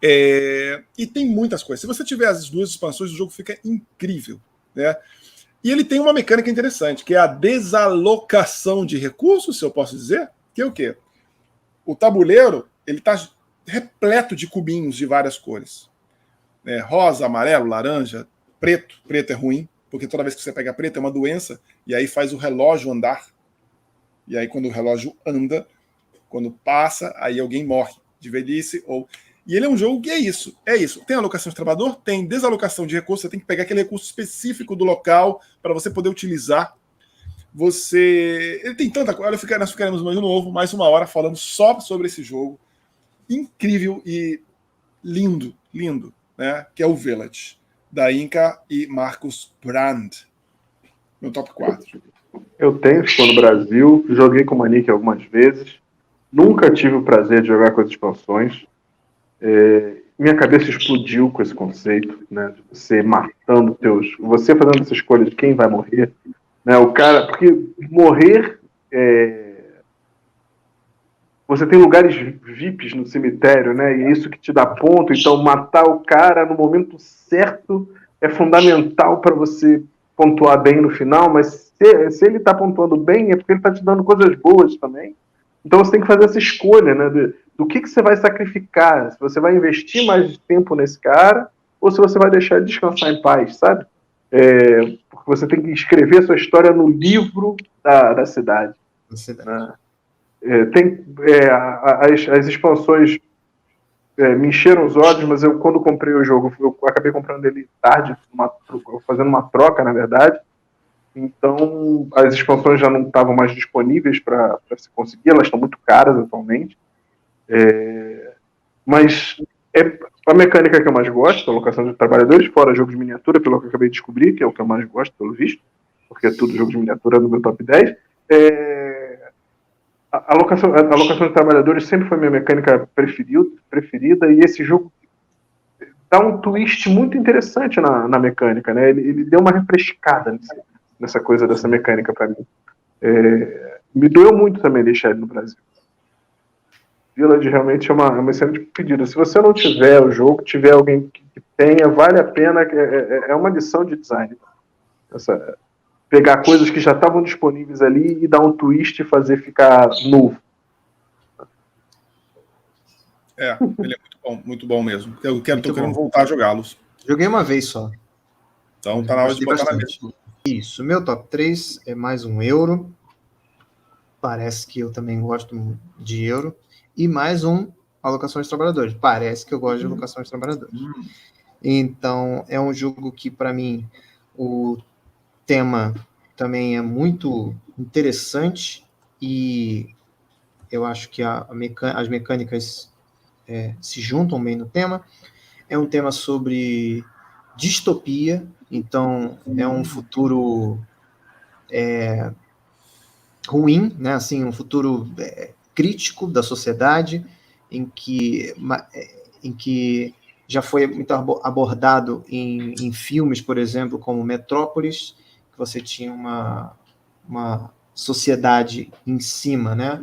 E tem muitas coisas. Se você tiver as 2 expansões, o jogo fica incrível, né? E ele tem uma mecânica interessante, que é a desalocação de recursos, se eu posso dizer, que é o quê? O tabuleiro, ele está repleto de cubinhos de várias cores. Rosa, amarelo, laranja, preto. Preto é ruim, porque toda vez que você pega preto é uma doença, e aí faz o relógio andar. E aí quando o relógio anda, quando passa, aí alguém morre de velhice. E ele é um jogo que é isso. Tem alocação de trabalhador, tem desalocação de recursos, você tem que pegar aquele recurso específico do local para você poder utilizar. Ele tem tanta coisa. Nós ficaremos de novo mais 1 hora falando só sobre esse jogo. Incrível e lindo, né? Que é o Village, da Inca e Marcus Brand. Meu top 4. Eu tenho, ficou no Brasil, joguei com o Manique algumas vezes, nunca tive o prazer de jogar com as expansões. Minha cabeça explodiu com esse conceito, né, de você matando você fazendo essa escolha de quem vai morrer, né, o cara, porque morrer, você tem lugares VIPs no cemitério, né, e é isso que te dá ponto, então matar o cara no momento certo é fundamental para você pontuar bem no final, mas se ele está pontuando bem é porque ele está te dando coisas boas também. Então você tem que fazer essa escolha, né, do que você vai sacrificar, se você vai investir mais tempo nesse cara ou se você vai deixar ele descansar em paz, sabe? Porque você tem que escrever a sua história no livro da cidade. Né? As expansões me encheram os olhos, mas eu, quando comprei o jogo, eu acabei comprando ele tarde, fazendo uma troca, na verdade. Então, as expansões já não estavam mais disponíveis para se conseguir, elas estão muito caras atualmente. Mas é a mecânica que eu mais gosto, a alocação de trabalhadores, fora jogo de miniatura, pelo que eu acabei de descobrir, que é o que eu mais gosto, pelo visto, porque é tudo jogo de miniatura no meu top 10. A alocação de trabalhadores sempre foi minha mecânica preferida, e esse jogo dá um twist muito interessante na mecânica, né? Ele deu uma refrescada nessa coisa dessa mecânica para mim. Me doeu muito também deixar ele no Brasil. Village realmente é uma excelente pedida. Se você não tiver o jogo, tiver alguém que tenha, vale a pena. É uma lição de design. Pegar coisas que já estavam disponíveis ali e dar um twist e fazer ficar novo. Ele é muito bom mesmo. Eu tô querendo voltar a jogá-los. Joguei uma vez só. Então tá na hora de botar na mesa. Isso, meu top 3 é mais um euro. Parece que eu também gosto de euro. E mais um alocação de trabalhadores. Parece que eu gosto de alocação de trabalhadores. Então, é um jogo que, para mim, o tema também é muito interessante e eu acho que as mecânicas se juntam bem no tema. É um tema sobre distopia, então é um futuro ruim, né? Assim, um futuro crítico da sociedade, em que já foi muito abordado em filmes, por exemplo, como Metrópolis, que você tinha uma sociedade em cima, né?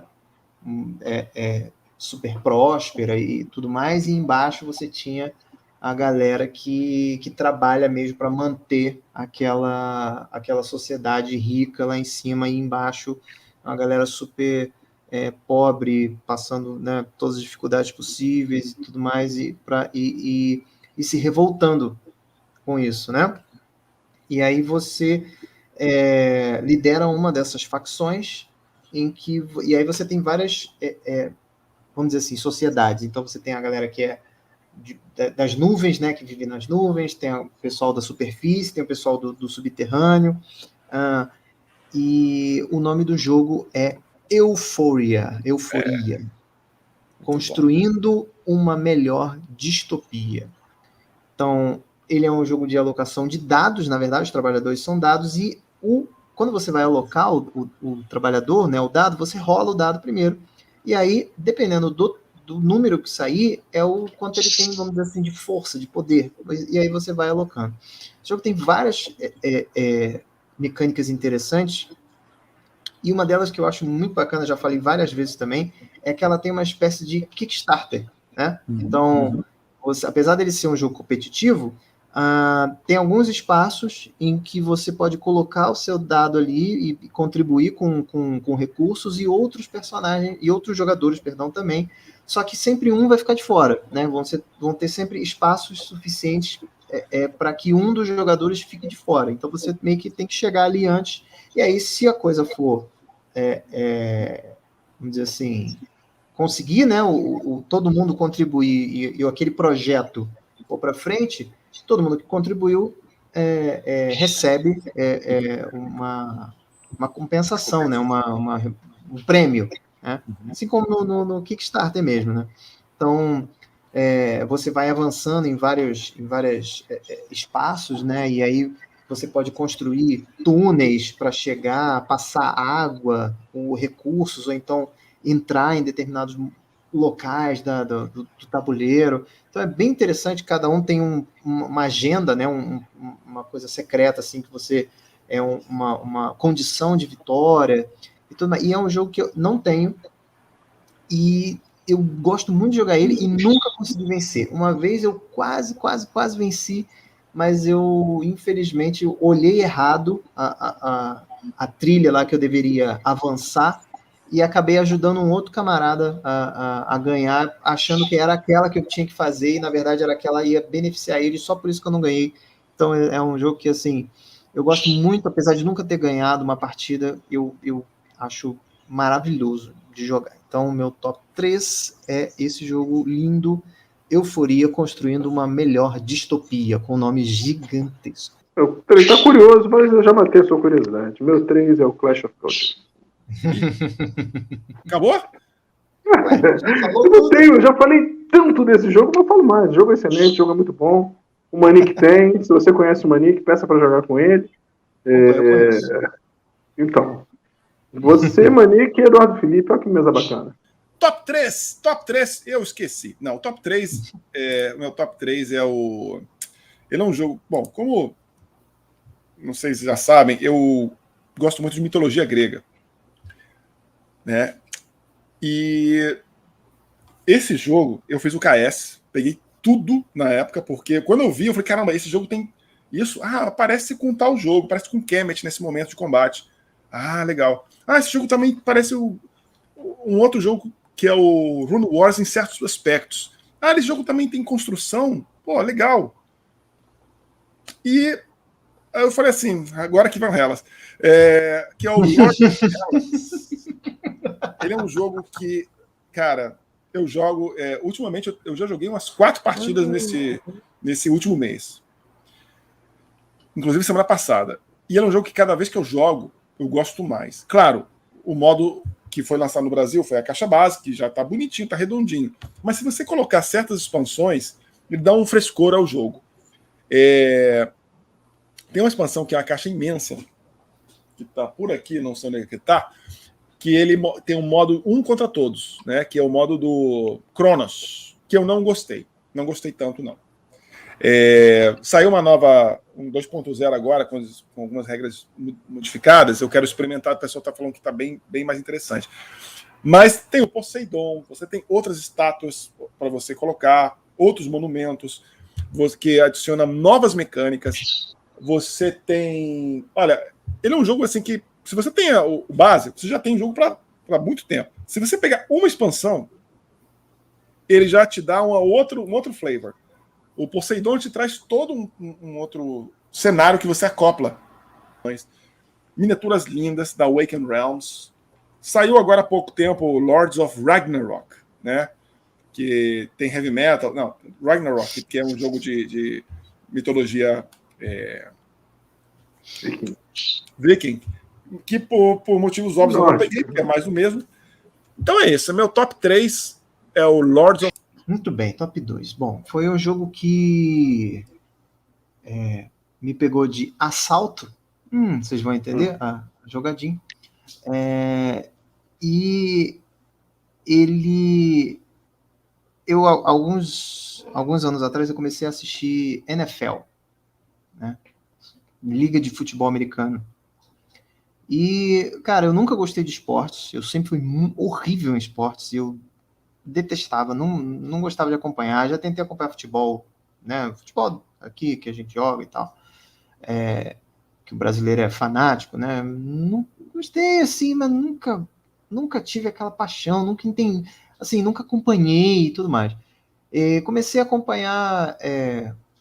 Super próspera e tudo mais, e embaixo você tinha a galera que trabalha mesmo para manter aquela sociedade rica lá em cima, e embaixo uma galera super pobre, passando, né, todas as dificuldades possíveis e tudo mais, e se revoltando com isso, né? E aí você lidera uma dessas facções, e aí você tem várias, vamos dizer assim, sociedades. Então você tem a galera que é das nuvens, né, que vive nas nuvens, tem o pessoal da superfície, tem o pessoal do subterrâneo, e o nome do jogo é Euforia, construindo uma melhor distopia. Então, ele é um jogo de alocação de dados, na verdade, os trabalhadores são dados, e quando você vai alocar o trabalhador, né, o dado, você rola o dado primeiro, e aí, dependendo do número que sair, é o quanto ele tem, vamos dizer assim, de força, de poder, e aí você vai alocando. O jogo tem várias mecânicas interessantes. E uma delas que eu acho muito bacana, já falei várias vezes também, é que ela tem uma espécie de Kickstarter, né? Então, apesar dele ser um jogo competitivo, tem alguns espaços em que você pode colocar o seu dado ali e contribuir com recursos e outros personagens e outros jogadores, perdão, também. Só que sempre um vai ficar de fora, né? Vão ter sempre espaços suficientes para que um dos jogadores fique de fora. Então você meio que tem que chegar ali antes. E aí, se a coisa for, vamos dizer assim, conseguir, né, todo mundo contribuir e aquele projeto for para frente, todo mundo que contribuiu recebe uma compensação, né, um prêmio, né? Assim como no Kickstarter mesmo, né? Então, você vai avançando em vários espaços, né? E aí você pode construir túneis para chegar, passar água, ou recursos, ou então entrar em determinados locais do tabuleiro. Então é bem interessante, cada um tem uma agenda, né? Uma coisa secreta, assim, que você uma condição de vitória. E é um jogo que eu não tenho, e eu gosto muito de jogar ele e nunca consegui vencer. Uma vez eu quase venci, mas eu, infelizmente, olhei errado a trilha lá que eu deveria avançar e acabei ajudando um outro camarada a ganhar, achando que era aquela que eu tinha que fazer e, na verdade, era aquela que ia beneficiar ele, só por isso que eu não ganhei. Então, é um jogo que, assim, eu gosto muito, apesar de nunca ter ganhado uma partida, eu acho maravilhoso de jogar. Então, o meu top 3 é esse jogo lindo, Euforia, construindo uma melhor distopia, com um nome gigantesco. O 3 tá curioso, mas eu já matei a sua curiosidade. Meu 3 é o Clash of Clans. Acabou? Eu já falei tanto desse jogo, mas eu falo mais. O jogo é excelente, o jogo é muito bom. O Manique tem, se você conhece o Manique, peça para jogar com ele. Então, você, Manique e Eduardo Felipe, olha que mesa bacana. Top 3, eu esqueci. Não, o top 3, meu top 3 é o... Ele é um jogo... Bom, como... Não sei se vocês já sabem, eu gosto muito de mitologia grega, né? E esse jogo, eu fiz o KS, peguei tudo na época, porque quando eu vi, eu falei, caramba, esse jogo tem isso? Parece com tal jogo, parece com Kemet nesse momento de combate. Legal. Esse jogo também parece um outro jogo que é o Rune Wars em certos aspectos. Esse jogo também tem construção. Pô, legal. E eu falei assim, agora que vão elas. Que é o Lord of Hellas. Ele é um jogo que, cara, eu jogo... ultimamente, eu já joguei umas 4 partidas nesse último mês. Inclusive semana passada. E ele é um jogo que cada vez que eu jogo, eu gosto mais. Claro, o modo que foi lançado no Brasil foi a caixa base, que já tá bonitinho, tá redondinho. Mas se você colocar certas expansões, ele dá um frescor ao jogo. Tem uma expansão que é uma caixa imensa, que tá por aqui, não sei onde é que tá, que ele tem um modo 1 contra todos, né? Que é o modo do Cronos, que eu não gostei. Não gostei tanto, não. Saiu uma nova 2.0 agora, com algumas regras modificadas. Eu quero experimentar, o pessoal está falando que está bem mais interessante. Mas tem o Poseidon, você tem outras estátuas para você colocar, outros monumentos, que adiciona novas mecânicas. Você tem... Olha, ele é um jogo assim que, se você tem o básico, você já tem jogo para muito tempo. Se você pegar uma expansão, ele já te dá um outro flavor. O Poseidon te traz todo um outro cenário que você acopla. Miniaturas lindas da Awakened Realms. Saiu agora há pouco tempo o Lords of Ragnarok, né? Que tem heavy metal. Não, Ragnarok, que é um jogo de mitologia Viking. Que por motivos óbvios eu não peguei, porque é mais do mesmo. Então é isso. Meu top 3 é o Lords of... Muito bem, top 2. Bom, foi um jogo que me pegou de assalto. Vocês vão entender a jogadinha. E ele... alguns anos atrás, eu comecei a assistir NFL, né? Liga de Futebol Americano. E, cara, eu nunca gostei de esportes, eu sempre fui horrível em esportes, eu detestava, não gostava de acompanhar, já tentei acompanhar futebol, né, futebol aqui que a gente joga e tal, que o brasileiro é fanático, né, não gostei assim, mas nunca tive aquela paixão, nunca entendi, assim, nunca acompanhei e tudo mais. E comecei a acompanhar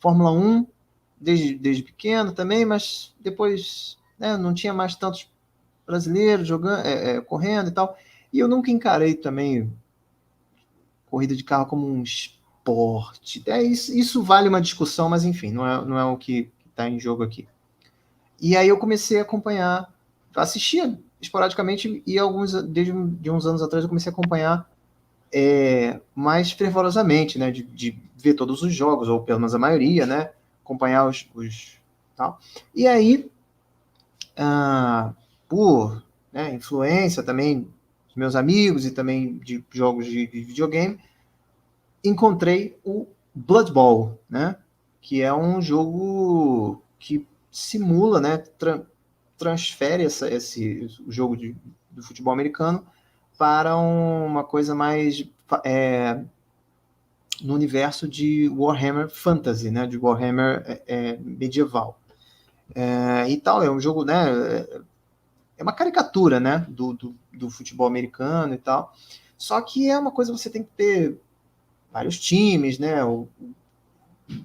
Fórmula 1 desde pequeno também, mas depois, né, não tinha mais tantos brasileiros jogando, correndo e tal, e eu nunca encarei também corrida de carro como um esporte. Isso vale uma discussão, mas enfim, não é o que está em jogo aqui. E aí eu comecei a acompanhar, assistia esporadicamente e desde uns anos atrás eu comecei a acompanhar mais fervorosamente, né, de ver todos os jogos, ou pelo menos a maioria, né, acompanhar os tal. E aí, por influência também dos meus amigos e também de jogos de videogame, encontrei o Blood Bowl, né? Que é um jogo que simula, né? Transfere o jogo do futebol americano para uma coisa mais no universo de Warhammer Fantasy, né? De Warhammer medieval. E tal, é um jogo, né? É uma caricatura, né? Do futebol americano e tal. Só que é uma coisa que você tem que ter vários times, né? O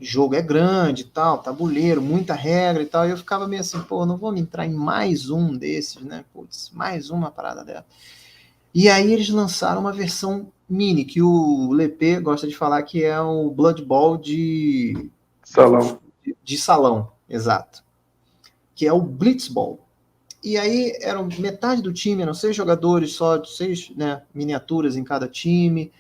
jogo é grande e tal, tabuleiro, muita regra e tal, e eu ficava meio assim, pô, não vou me entrar em mais um desses, né? Putz, mais uma parada dela. E aí eles lançaram uma versão mini, que o Lepê gosta de falar que é o Blood Bowl de salão, exato. Que é o Blitz Ball. E aí eram metade do time, eram 6 jogadores só, 6 miniaturas em cada time.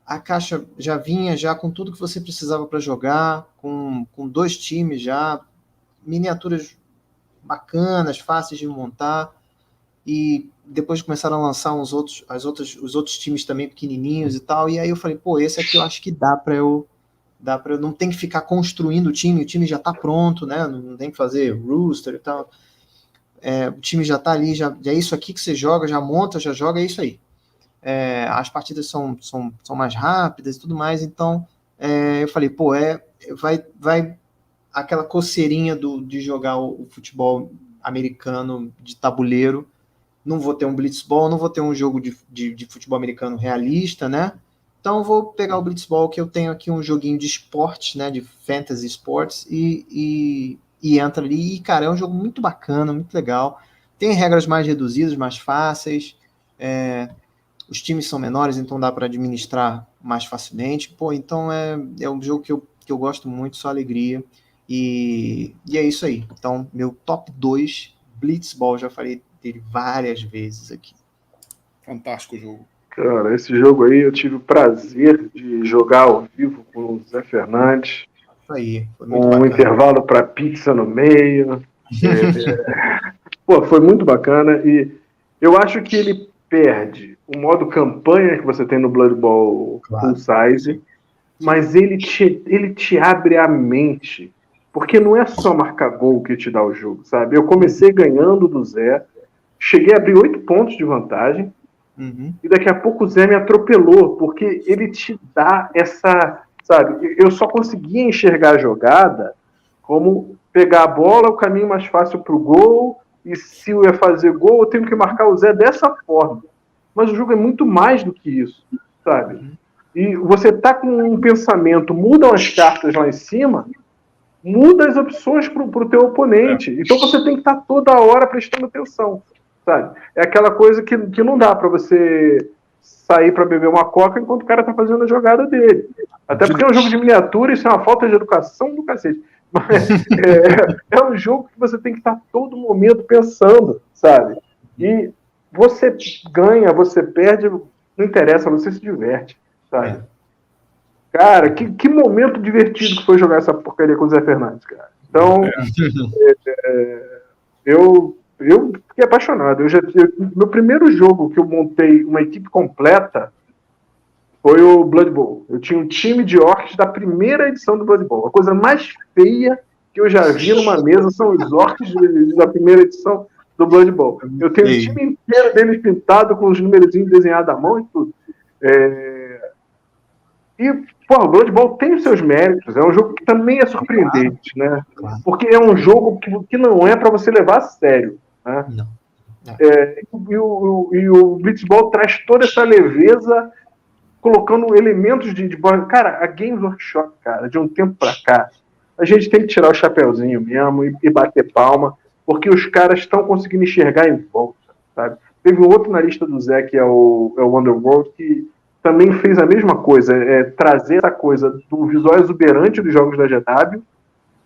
A caixa já vinha já com tudo que você precisava para jogar, com 2 times já, miniaturas bacanas, fáceis de montar, e depois começaram a lançar os outros times também pequenininhos e tal, e aí eu falei, pô, esse aqui eu acho que dá para eu não ter que ficar construindo o time já está pronto, né? Não tem que fazer rooster e tal. O time já está ali, já é isso aqui que você joga, já monta, já joga, é isso aí. As partidas são mais rápidas e tudo mais, então eu falei, pô, vai aquela coceirinha de jogar o futebol americano de tabuleiro, não vou ter um blitzball, não vou ter um jogo de futebol americano realista, né? Então vou pegar o blitzball, que eu tenho aqui um joguinho de esportes, né, de fantasy sports, e entra ali, e cara, é um jogo muito bacana, muito legal, tem regras mais reduzidas, mais fáceis, os times são menores, então dá para administrar mais facilmente. Pô, então é um jogo que eu gosto muito, só alegria. E é isso aí. Então, meu top 2, Blitzball, já falei dele várias vezes aqui. Fantástico o jogo. Cara, esse jogo aí eu tive o prazer de jogar ao vivo com o Zé Fernandes. Isso aí, foi muito bacana. Intervalo para pizza no meio. Pô, foi muito bacana. E eu acho que ele perde o modo campanha que você tem no Blood Bowl full size, mas ele te abre a mente, porque não é só marcar gol que te dá o jogo, sabe? Eu comecei ganhando do Zé, cheguei a abrir 8 pontos de vantagem, e daqui a pouco o Zé me atropelou, porque ele te dá essa, sabe? Eu só conseguia enxergar a jogada como pegar a bola, o caminho mais fácil para o gol, e se eu ia fazer gol, eu tenho que marcar o Zé dessa forma. Mas o jogo é muito mais do que isso, sabe? E você tá com um pensamento, mudam as cartas lá em cima, muda as opções pro teu oponente. Então você tem que estar toda hora prestando atenção, sabe? É aquela coisa que não dá para você sair para beber uma coca enquanto o cara tá fazendo a jogada dele. Até porque é um jogo de miniatura, isso é uma falta de educação do cacete. Mas é um jogo que você tem que estar todo momento pensando, sabe? E você ganha, você perde, não interessa, você se diverte, sabe? Cara, que momento divertido que foi jogar essa porcaria com o Zé Fernandes, cara. Então, eu fiquei apaixonado. No primeiro jogo que eu montei uma equipe completa foi o Blood Bowl. Eu tinha um time de orcs da primeira edição do Blood Bowl. A coisa mais feia que eu já vi numa mesa são os orcs da primeira edição. do Blood Bowl. Eu tenho o time inteiro deles pintado com os numerozinhos desenhados à mão e tudo. E, pô, o Blood Bowl tem os seus méritos. É um jogo que também é surpreendente, né? Porque é um jogo que não é para você levar a sério, né? Não. E o Blitzball traz toda essa leveza, colocando elementos de bola. Cara, a Games Workshop, cara, de um tempo pra cá, a gente tem que tirar o chapeuzinho mesmo e bater palma, porque os caras estão conseguindo enxergar em volta, sabe? Teve um outro na lista do Zé, que é o Wonderworld, que também fez a mesma coisa, trazer essa coisa do visual exuberante dos jogos da GW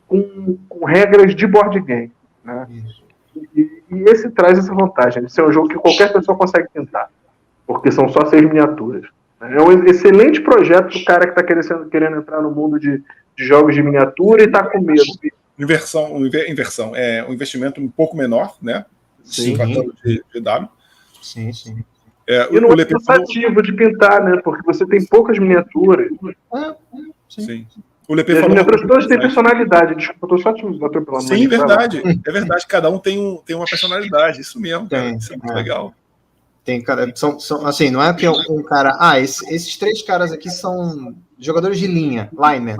com regras de board game, né? E esse traz essa vantagem. Esse é um jogo que qualquer pessoa consegue pintar, porque são só 6 miniaturas. É um excelente projeto do cara que está querendo entrar no mundo de jogos de miniatura e está com medo. Inversão. É um investimento um pouco menor, né? Sim. De W. Sim. E não é cansativo de pintar, né? Porque você tem poucas miniaturas. Sim. O Lepê falou. As miniaturas todas têm personalidade. Desculpa, eu tô só te atropelando. Sim, verdade. É verdade. Cada um tem uma personalidade. Isso mesmo. Isso é muito legal. Tem cara, são, assim, não é que um cara. Esses 3 caras aqui são jogadores de linha, linemen.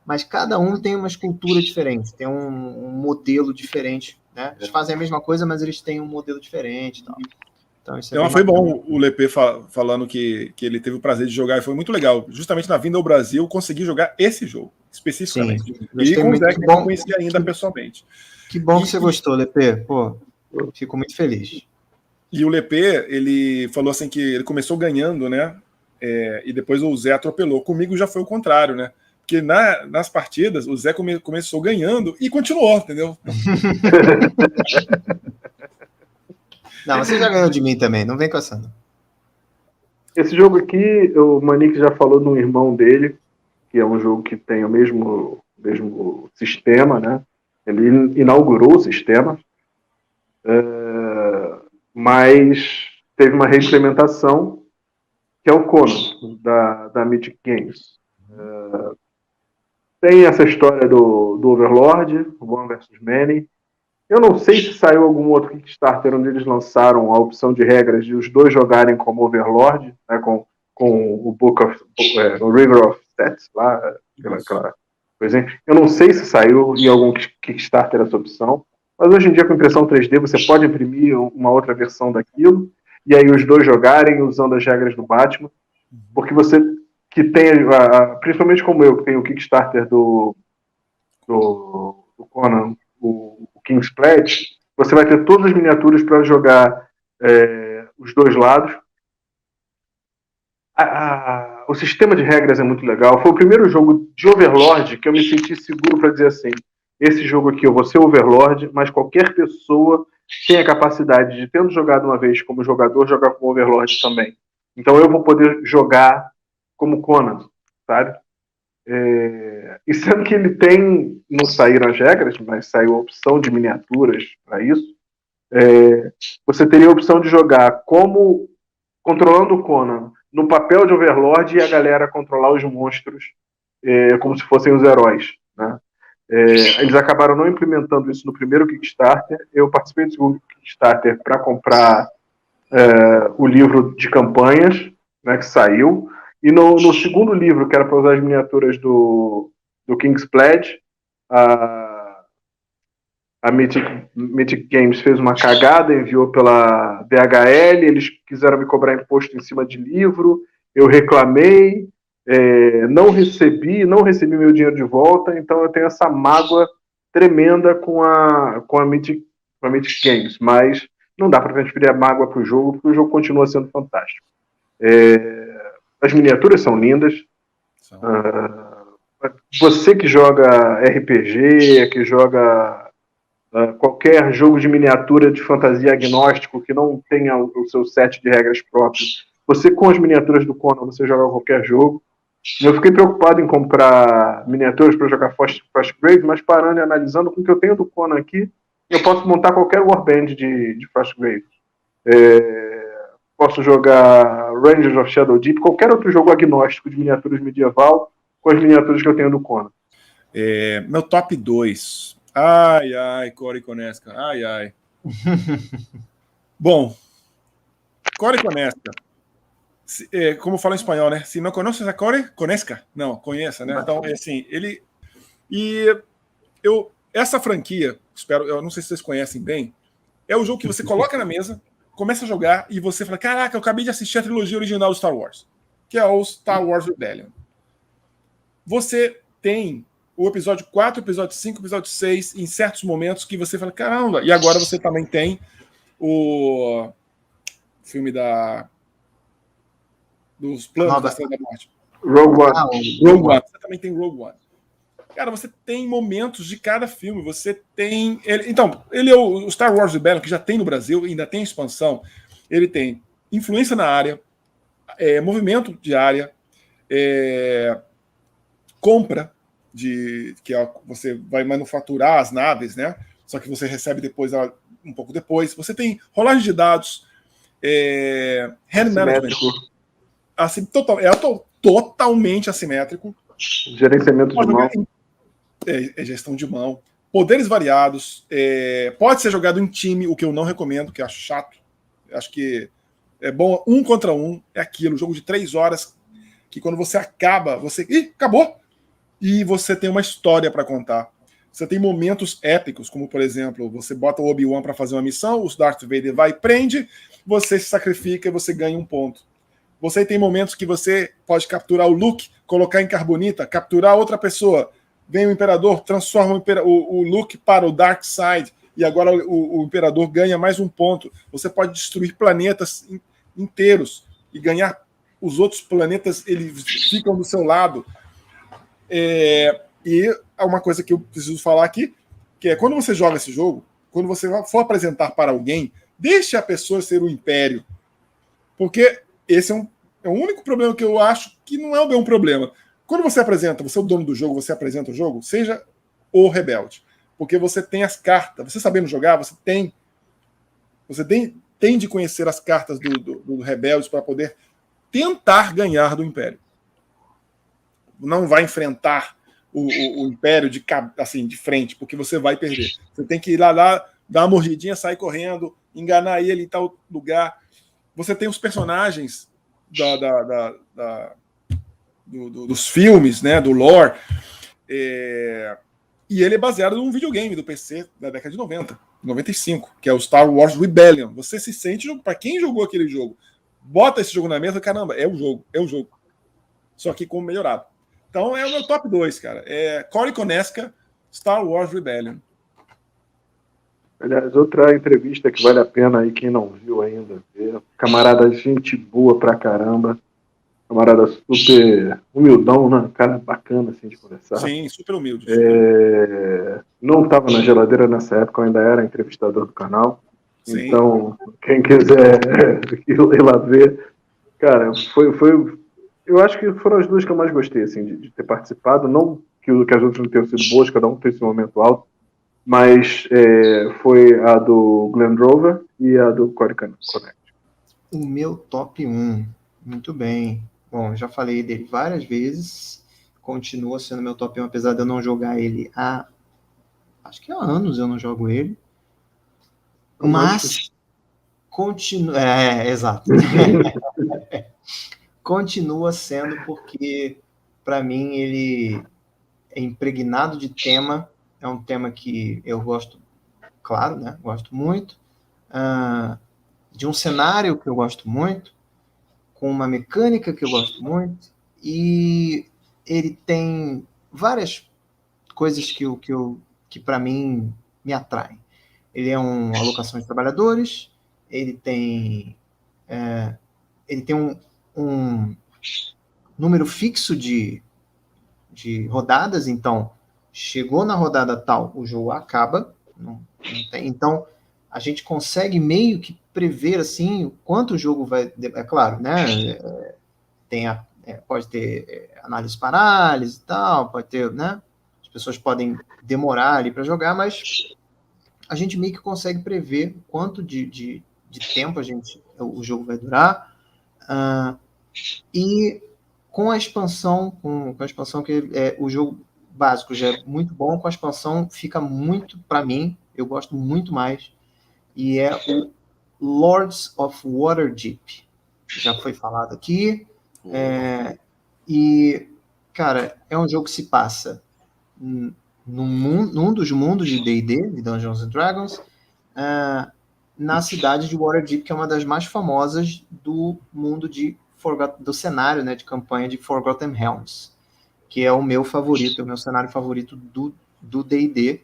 Mas cada um tem uma escultura diferente, tem um modelo diferente, né? Eles fazem a mesma coisa, mas eles têm um modelo diferente, tal. Então isso foi bom o Lepê falando que ele teve o prazer de jogar e foi muito legal. Justamente na vinda ao Brasil, consegui jogar esse jogo especificamente. Sim, e com o Zé, que eu não conhecia ainda pessoalmente. Que bom que você gostou, Lepê. Pô, fico muito feliz. E o Lepê, ele falou assim que ele começou ganhando, né? E depois o Zé atropelou. Comigo já foi o contrário, né? Porque nas partidas o Zé começou ganhando e continuou, entendeu? Não, você já ganhou de mim também, não vem com essa. Esse jogo aqui, o Manique já falou de um irmão dele, que é um jogo que tem o mesmo sistema, né? Ele inaugurou o sistema, mas teve uma reimplementação, que é o Conan, da Mythic Games. Tem essa história do Overlord, One vs Many. Eu não sei se saiu algum outro Kickstarter onde eles lançaram a opção de regras de os dois jogarem como Overlord, né, com o o River of Stats lá, aquela coisa. Eu não sei se saiu em algum Kickstarter essa opção, mas hoje em dia com impressão 3D você pode imprimir uma outra versão daquilo e aí os dois jogarem usando as regras do Batman, porque você que tem, principalmente como eu, que tenho o Kickstarter do Conan, o King's Pledge, você vai ter todas as miniaturas para jogar os dois lados. O sistema de regras é muito legal. Foi o primeiro jogo de Overlord que eu me senti seguro para dizer assim, esse jogo aqui eu vou ser Overlord, mas qualquer pessoa tem a capacidade de, tendo jogado uma vez como jogador, jogar como Overlord também. Então eu vou poder jogar como Conan, sabe? E sendo que ele tem, não saíram as regras, mas saiu a opção de miniaturas para isso, você teria a opção de jogar como controlando o Conan no papel de Overlord e a galera controlar os monstros como se fossem os heróis, né? Eles acabaram não implementando isso no primeiro Kickstarter. Eu participei do segundo Kickstarter para comprar o livro de campanhas, né, que saiu. E no segundo livro, que era para usar as miniaturas do King's Pledge, a Mythic Games fez uma cagada, enviou pela DHL, eles quiseram me cobrar imposto em cima de livro, eu reclamei, não recebi meu dinheiro de volta, então eu tenho essa mágoa tremenda com a Mythic Games, mas não dá para transferir a mágoa para o jogo, porque o jogo continua sendo fantástico. As miniaturas são lindas. Você que joga RPG, que joga qualquer jogo de miniatura de fantasia agnóstico que não tenha o seu set de regras próprias, você com as miniaturas do Conan, você joga qualquer jogo. Eu fiquei preocupado em comprar miniaturas para jogar Frostgrave, mas parando e analisando com o que eu tenho do Conan aqui, eu posso montar qualquer Warband de Frostgrave. Posso jogar Rangers of Shadow Deep, qualquer outro jogo agnóstico de miniaturas medieval com as miniaturas que eu tenho do Conan. Meu top 2. Ai, Cory Koneska. Ai. Bom, Core Conecta. Como fala em espanhol, né? Se não conhece a Core, conozca. Não, conheça, né? Então, assim, ele... E essa franquia, eu não sei se vocês conhecem bem, é o jogo que você coloca na mesa, começa a jogar e você fala, caraca, eu acabei de assistir a trilogia original do Star Wars, que é o Star Wars Rebellion. Você tem o episódio 4, episódio 5, episódio 6, em certos momentos que você fala, caramba, e agora você também tem o filme dos planos da Estrela da Morte. Rogue One. Rogue One. Você também tem Rogue One. Cara, você tem momentos de cada filme. Você tem... Então, ele é o Star Wars Rebellion, que já tem no Brasil, ainda tem expansão. Ele tem influência na área, movimento de área, compra, que você vai manufaturar as naves, né? Só que você recebe depois, um pouco depois. Você tem rolagem de dados, hand management. Assim, totalmente assimétrico. Gerenciamento de mão. Gestão de mão. Poderes variados. Pode ser jogado em time, o que eu não recomendo, que eu acho chato. Acho que é bom 1 contra 1. É aquilo, jogo de 3 horas, que quando você acaba, você... Ih, acabou! E você tem uma história para contar. Você tem momentos épicos, como, por exemplo, você bota o Obi-Wan para fazer uma missão, o Darth Vader vai e prende, você se sacrifica e você ganha um ponto. Você tem momentos que você pode capturar o Luke, colocar em carbonita, capturar outra pessoa. Vem o Imperador, transforma o Luke para o Dark Side, e agora o Imperador ganha mais um ponto. Você pode destruir planetas inteiros e ganhar os outros planetas, eles ficam do seu lado. E uma coisa que eu preciso falar aqui, que é quando você joga esse jogo, quando você for apresentar para alguém, deixe a pessoa ser o Império. Porque esse é o único problema que eu acho que não é um problema. Quando você apresenta, você é o dono do jogo, você apresenta o jogo, seja o rebelde. Porque você tem as cartas. Você sabendo jogar, você tem de conhecer as cartas do rebelde para poder tentar ganhar do Império. Não vai enfrentar o Império de frente, porque você vai perder. Você tem que ir lá, dar uma mordidinha, sair correndo, enganar ele em tal lugar. Você tem os personagens dos filmes, né, do lore, e ele é baseado num videogame do PC da década de 90, 95, que é o Star Wars Rebellion. Você se sente, para quem jogou aquele jogo, bota esse jogo na mesa, caramba, é o jogo. Só que como melhorado. Então é o meu top 2, cara. Core Conecta, Star Wars Rebellion. Aliás, outra entrevista que vale a pena aí, quem não viu ainda, ver. Camarada, gente boa pra caramba. Camarada super humildão, né? Cara bacana, assim, de conversar. Sim, super humilde. Não estava na geladeira nessa época, eu ainda era entrevistador do canal. Sim. Então, quem quiser ir lá ver. Cara, foi... Eu acho que foram as duas que eu mais gostei, assim, de ter participado. Não que as outras não tenham sido boas, cada um tem esse momento alto. Mas foi a do Glenn Rover e a do Core Conecta. O meu top 1. Muito bem. Bom, já falei dele várias vezes. Continua sendo meu top 1, apesar de eu não jogar ele acho que há anos eu não jogo ele. Mas continua... exato. Continua sendo porque, para mim, ele é impregnado de tema. É um tema que eu gosto, claro, né? Gosto muito. De um cenário que eu gosto muito, com uma mecânica que eu gosto muito, e ele tem várias coisas que para mim me atraem. Ele é uma alocação de trabalhadores, ele tem um número fixo de rodadas, então chegou na rodada tal, o jogo acaba, não tem, então a gente consegue meio que prever assim o quanto o jogo vai, é claro, né? Pode ter análise parálise e tal, pode ter, né? As pessoas podem demorar ali para jogar, mas a gente meio que consegue prever quanto de tempo o jogo vai durar. E com a expansão, que o jogo básico já é muito bom, com a expansão fica muito, para mim, eu gosto muito mais. e é o Lords of Waterdeep. Já foi falado aqui. E, cara, é um jogo que se passa num dos mundos de D&D, de Dungeons and Dragons, na cidade de Waterdeep, que é uma das mais famosas do mundo do cenário, né, de campanha de Forgotten Realms, que é o meu favorito, é o meu cenário favorito do D&D.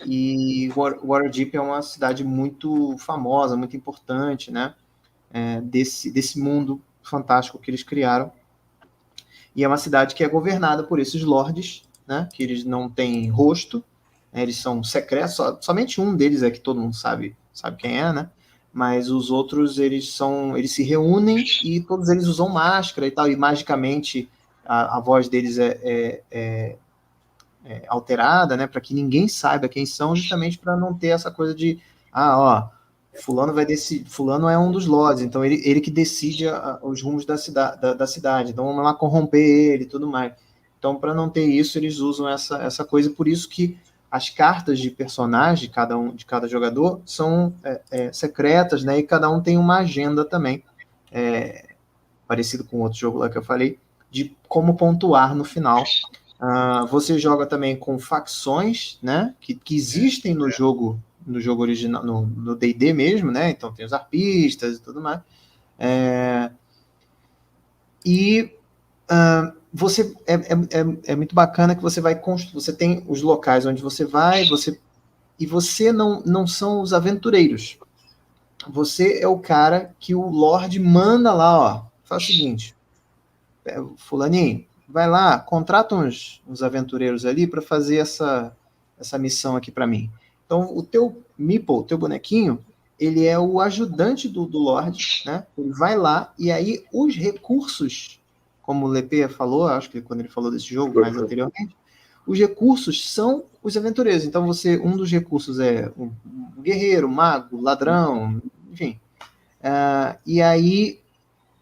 E Waterdeep é uma cidade muito famosa, muito importante, né, desse mundo fantástico que eles criaram. E é uma cidade que é governada por esses lords, né, que eles não têm rosto, né, eles são secretos, somente um deles é que todo mundo sabe quem é, né? Mas os outros, eles se reúnem e todos eles usam máscara e tal, e magicamente a voz deles é alterada, né, para que ninguém saiba quem são, justamente para não ter essa coisa de, fulano vai decidir, fulano é um dos lords, então ele que decide os rumos da cidade, então vamos lá corromper ele e tudo mais. Então, para não ter isso, eles usam essa coisa, por isso que as cartas de personagem de cada jogador são secretas, né, e cada um tem uma agenda também, parecido com outro jogo lá que eu falei, de como pontuar no final. Você joga também com facções, né, que existem no jogo original, no D&D mesmo, né? Então tem os arpistas e tudo mais. Você é muito bacana que você vai construir. Você tem os locais onde você vai, e você não são os aventureiros. Você é o cara que o Lorde manda lá, faz o seguinte, fulaninho, vai lá, contrata uns aventureiros ali para fazer essa missão aqui para mim. Então, o teu meeple, o teu bonequinho, ele é o ajudante do Lorde, né? Ele vai lá, e aí os recursos, como o Lepê falou, acho que quando ele falou desse jogo mais anteriormente, os recursos são os aventureiros. Então, um dos recursos é um guerreiro, mago, ladrão, enfim. E aí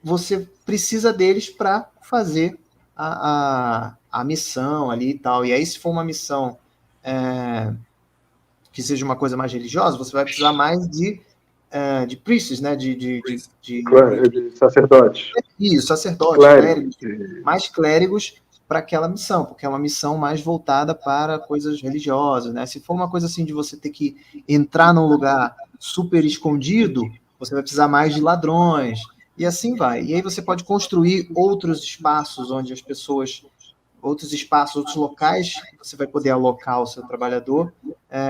você precisa deles para fazer a missão ali e tal. E aí, se for uma missão que seja uma coisa mais religiosa, você vai precisar mais de priests, né? De sacerdotes. Isso, sacerdotes, clérigos, mais clérigos para aquela missão, porque é uma missão mais voltada para coisas religiosas, né? Se for uma coisa assim de você ter que entrar num lugar super escondido, você vai precisar mais de ladrões, e assim vai. E aí você pode construir outros espaços onde as pessoas, outros locais, você vai poder alocar o seu trabalhador,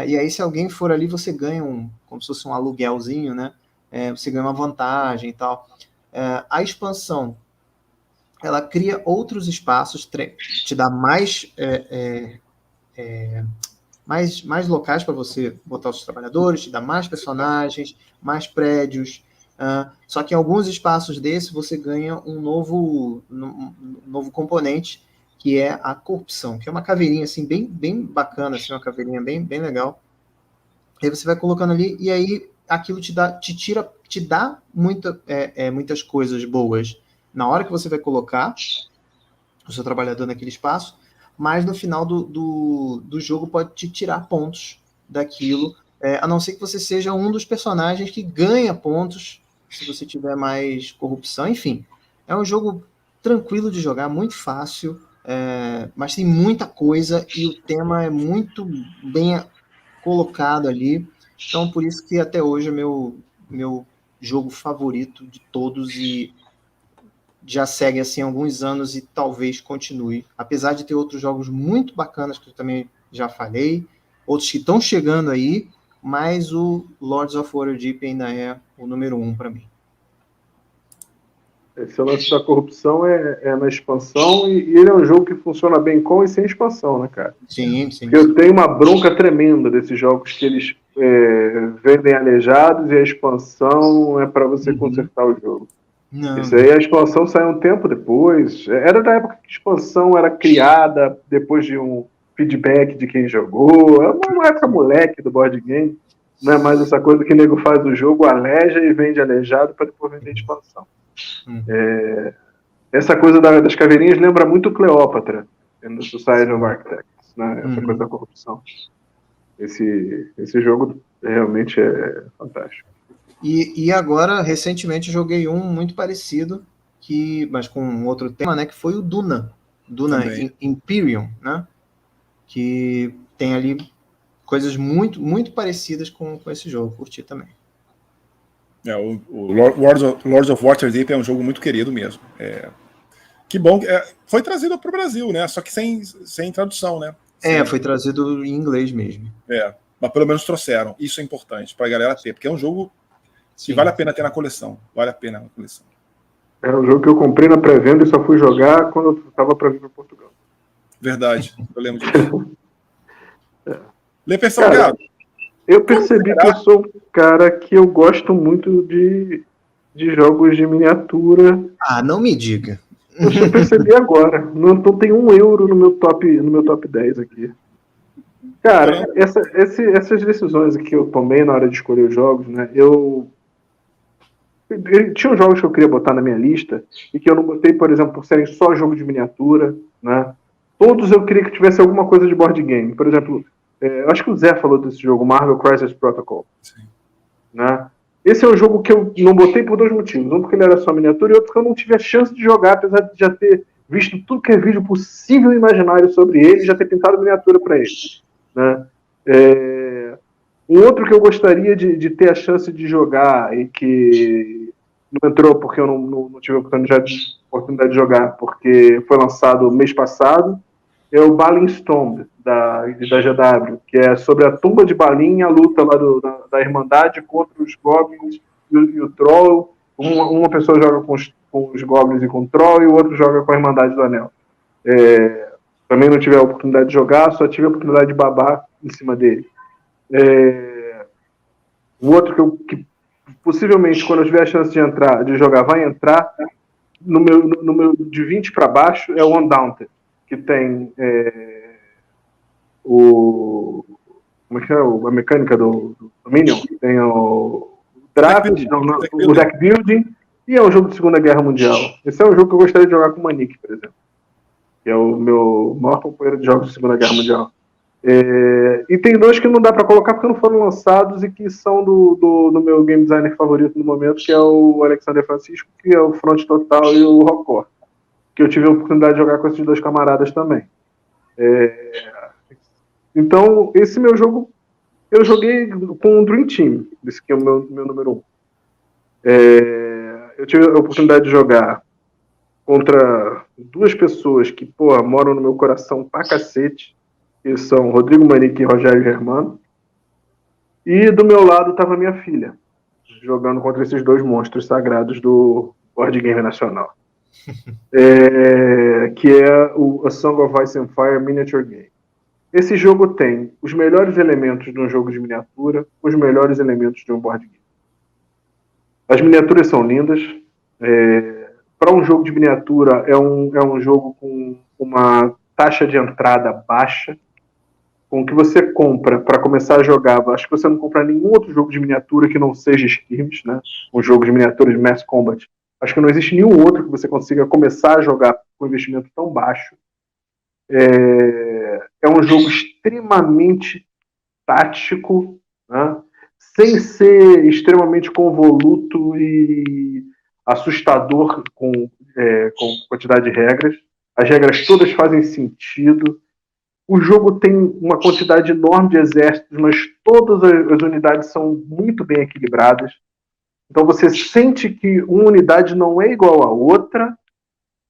e aí se alguém for ali, você ganha como se fosse um aluguelzinho, né? Você ganha uma vantagem e tal. A expansão, ela cria outros espaços, te dá mais locais para você botar os seus trabalhadores, te dá mais personagens, mais prédios. Só que em alguns espaços desses você ganha um novo componente, que é a corrupção, que é uma caveirinha assim, bem, bem bacana, assim, uma caveirinha bem, bem legal. Aí você vai colocando ali, e aí aquilo te dá muitas coisas boas na hora que você vai colocar o seu trabalhador naquele espaço, mas no final do jogo pode te tirar pontos daquilo, a não ser que você seja um dos personagens que ganha pontos se você tiver mais corrupção. Enfim, é um jogo tranquilo de jogar, muito fácil, mas tem muita coisa e o tema é muito bem colocado ali. Então, por isso que até hoje é meu jogo favorito de todos, e já segue assim há alguns anos e talvez continue. Apesar de ter outros jogos muito bacanas que eu também já falei, outros que estão chegando aí, mas o Lords of Waterdeep ainda é o número 1 para mim. Esse lance da corrupção é na expansão, e ele é um jogo que funciona bem com e sem expansão, né, cara? Sim. Porque eu tenho uma bronca tremenda desses jogos que eles vendem aleijados e a expansão é para você consertar o jogo. Não. Isso aí, a expansão saiu um tempo depois. Era da época que a expansão era criada depois de um feedback de quem jogou. É uma época moleque do board game. Não é mais essa coisa que o nego faz o jogo, aleja e vende aleijado para depois vender expansão. Essa coisa das caveirinhas lembra muito Cleópatra no Society of Architects, né? Essa coisa da corrupção. Esse jogo Realmente é fantástico. E agora, recentemente, joguei um muito parecido, mas com um outro tema, né? Que foi o Duna. Duna Imperium, né? Que tem ali coisas muito, muito parecidas com esse jogo. Curti também. O Lords of Waterdeep é um jogo muito querido mesmo. Que bom. Foi trazido para o Brasil, né? Só que sem tradução, né? Foi trazido em inglês mesmo. Mas pelo menos trouxeram. Isso é importante para a galera ter, porque é um jogo que vale a pena ter na coleção. Vale a pena na coleção. É um jogo que eu comprei na pré-venda e só fui jogar quando eu estava para vir para Portugal. Verdade, eu lembro disso. Leper Salgado. Eu percebi que eu sou um cara que eu gosto muito de jogos de miniatura. Não me diga. Eu só percebi agora. Não tem €1 no meu top 10 aqui. Cara, essas decisões que eu tomei na hora de escolher os jogos, né? Tinha jogos que eu queria botar na minha lista e que eu não botei, por exemplo, por serem só jogo de miniatura, né? Todos eu queria que tivesse alguma coisa de board game. Por exemplo, eu acho que o Zé falou desse jogo, Marvel Crisis Protocol. Sim. Né? Esse é um jogo que eu não botei por 2 motivos. Um porque ele era só miniatura e outro porque eu não tive a chance de jogar, apesar de já ter visto tudo que é vídeo possível e imaginário sobre ele e já ter pintado miniatura para ele. Né? Um outro que eu gostaria de ter a chance de jogar e que não entrou porque eu não tive a oportunidade de jogar, porque foi lançado mês passado, é o Balin Storm, da GW, que é sobre a tumba de Balin, a luta lá da Irmandade contra os Goblins e o Troll. Uma pessoa joga com os Goblins e com o Troll, e o outro joga com a Irmandade do Anel. Também não tive a oportunidade de jogar, só tive a oportunidade de babar em cima dele. O outro que possivelmente, quando eu tiver a chance de jogar, vai entrar no meu de 20 para baixo, é o Undaunted, que tem como é que é? A mecânica do Dominion, tem o draft, o deck building, e é um jogo de Segunda Guerra Mundial. Esse é um jogo que eu gostaria de jogar com o Manique, por exemplo, que é o meu maior companheiro de jogos de Segunda Guerra Mundial. E tem 2 que não dá para colocar porque não foram lançados e que são do meu game designer favorito no momento, que é o Alexander Francisco, que é o Front Total, e o Rockcore, que eu tive a oportunidade de jogar com esses 2 camaradas também. Então, esse meu jogo eu joguei com o Dream Team, esse que é o meu número 1. Eu tive a oportunidade de jogar contra 2 pessoas que, moram no meu coração pra cacete, que são Rodrigo Manique e Rogério Germano. E do meu lado estava minha filha, jogando contra esses 2 monstros sagrados do board game nacional. Que é o A Song of Ice and Fire Miniature Game. Esse jogo tem os melhores elementos de um jogo de miniatura, os melhores elementos de um board game. As miniaturas são lindas. Para um jogo de miniatura, é um jogo com uma taxa de entrada baixa. Com o que você compra para começar a jogar, acho que você não compra nenhum outro jogo de miniatura que não seja Skirmish, né? Um jogo de miniatura de Mass Combat. Acho que não existe nenhum outro que você consiga começar a jogar com investimento tão baixo. É um jogo extremamente tático, né? Sem ser extremamente convoluto e assustador com quantidade de regras. As regras todas fazem sentido. O jogo tem uma quantidade enorme de exércitos, mas todas as unidades são muito bem equilibradas. Então você sente que uma unidade não é igual à outra,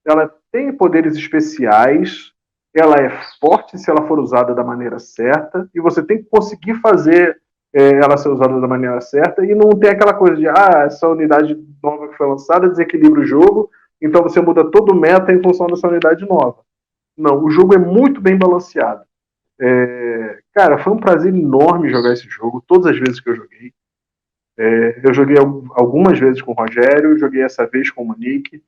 ela tem poderes especiais, ela é forte se ela for usada da maneira certa, e você tem que conseguir fazer ela ser usada da maneira certa, e não tem aquela coisa de essa unidade nova que foi lançada desequilibra o jogo, então você muda todo o meta em função dessa unidade nova. Não, o jogo é muito bem balanceado. Cara, foi um prazer enorme jogar esse jogo, todas as vezes que eu joguei. Eu joguei algumas vezes com o Rogério, joguei essa vez com o Manique.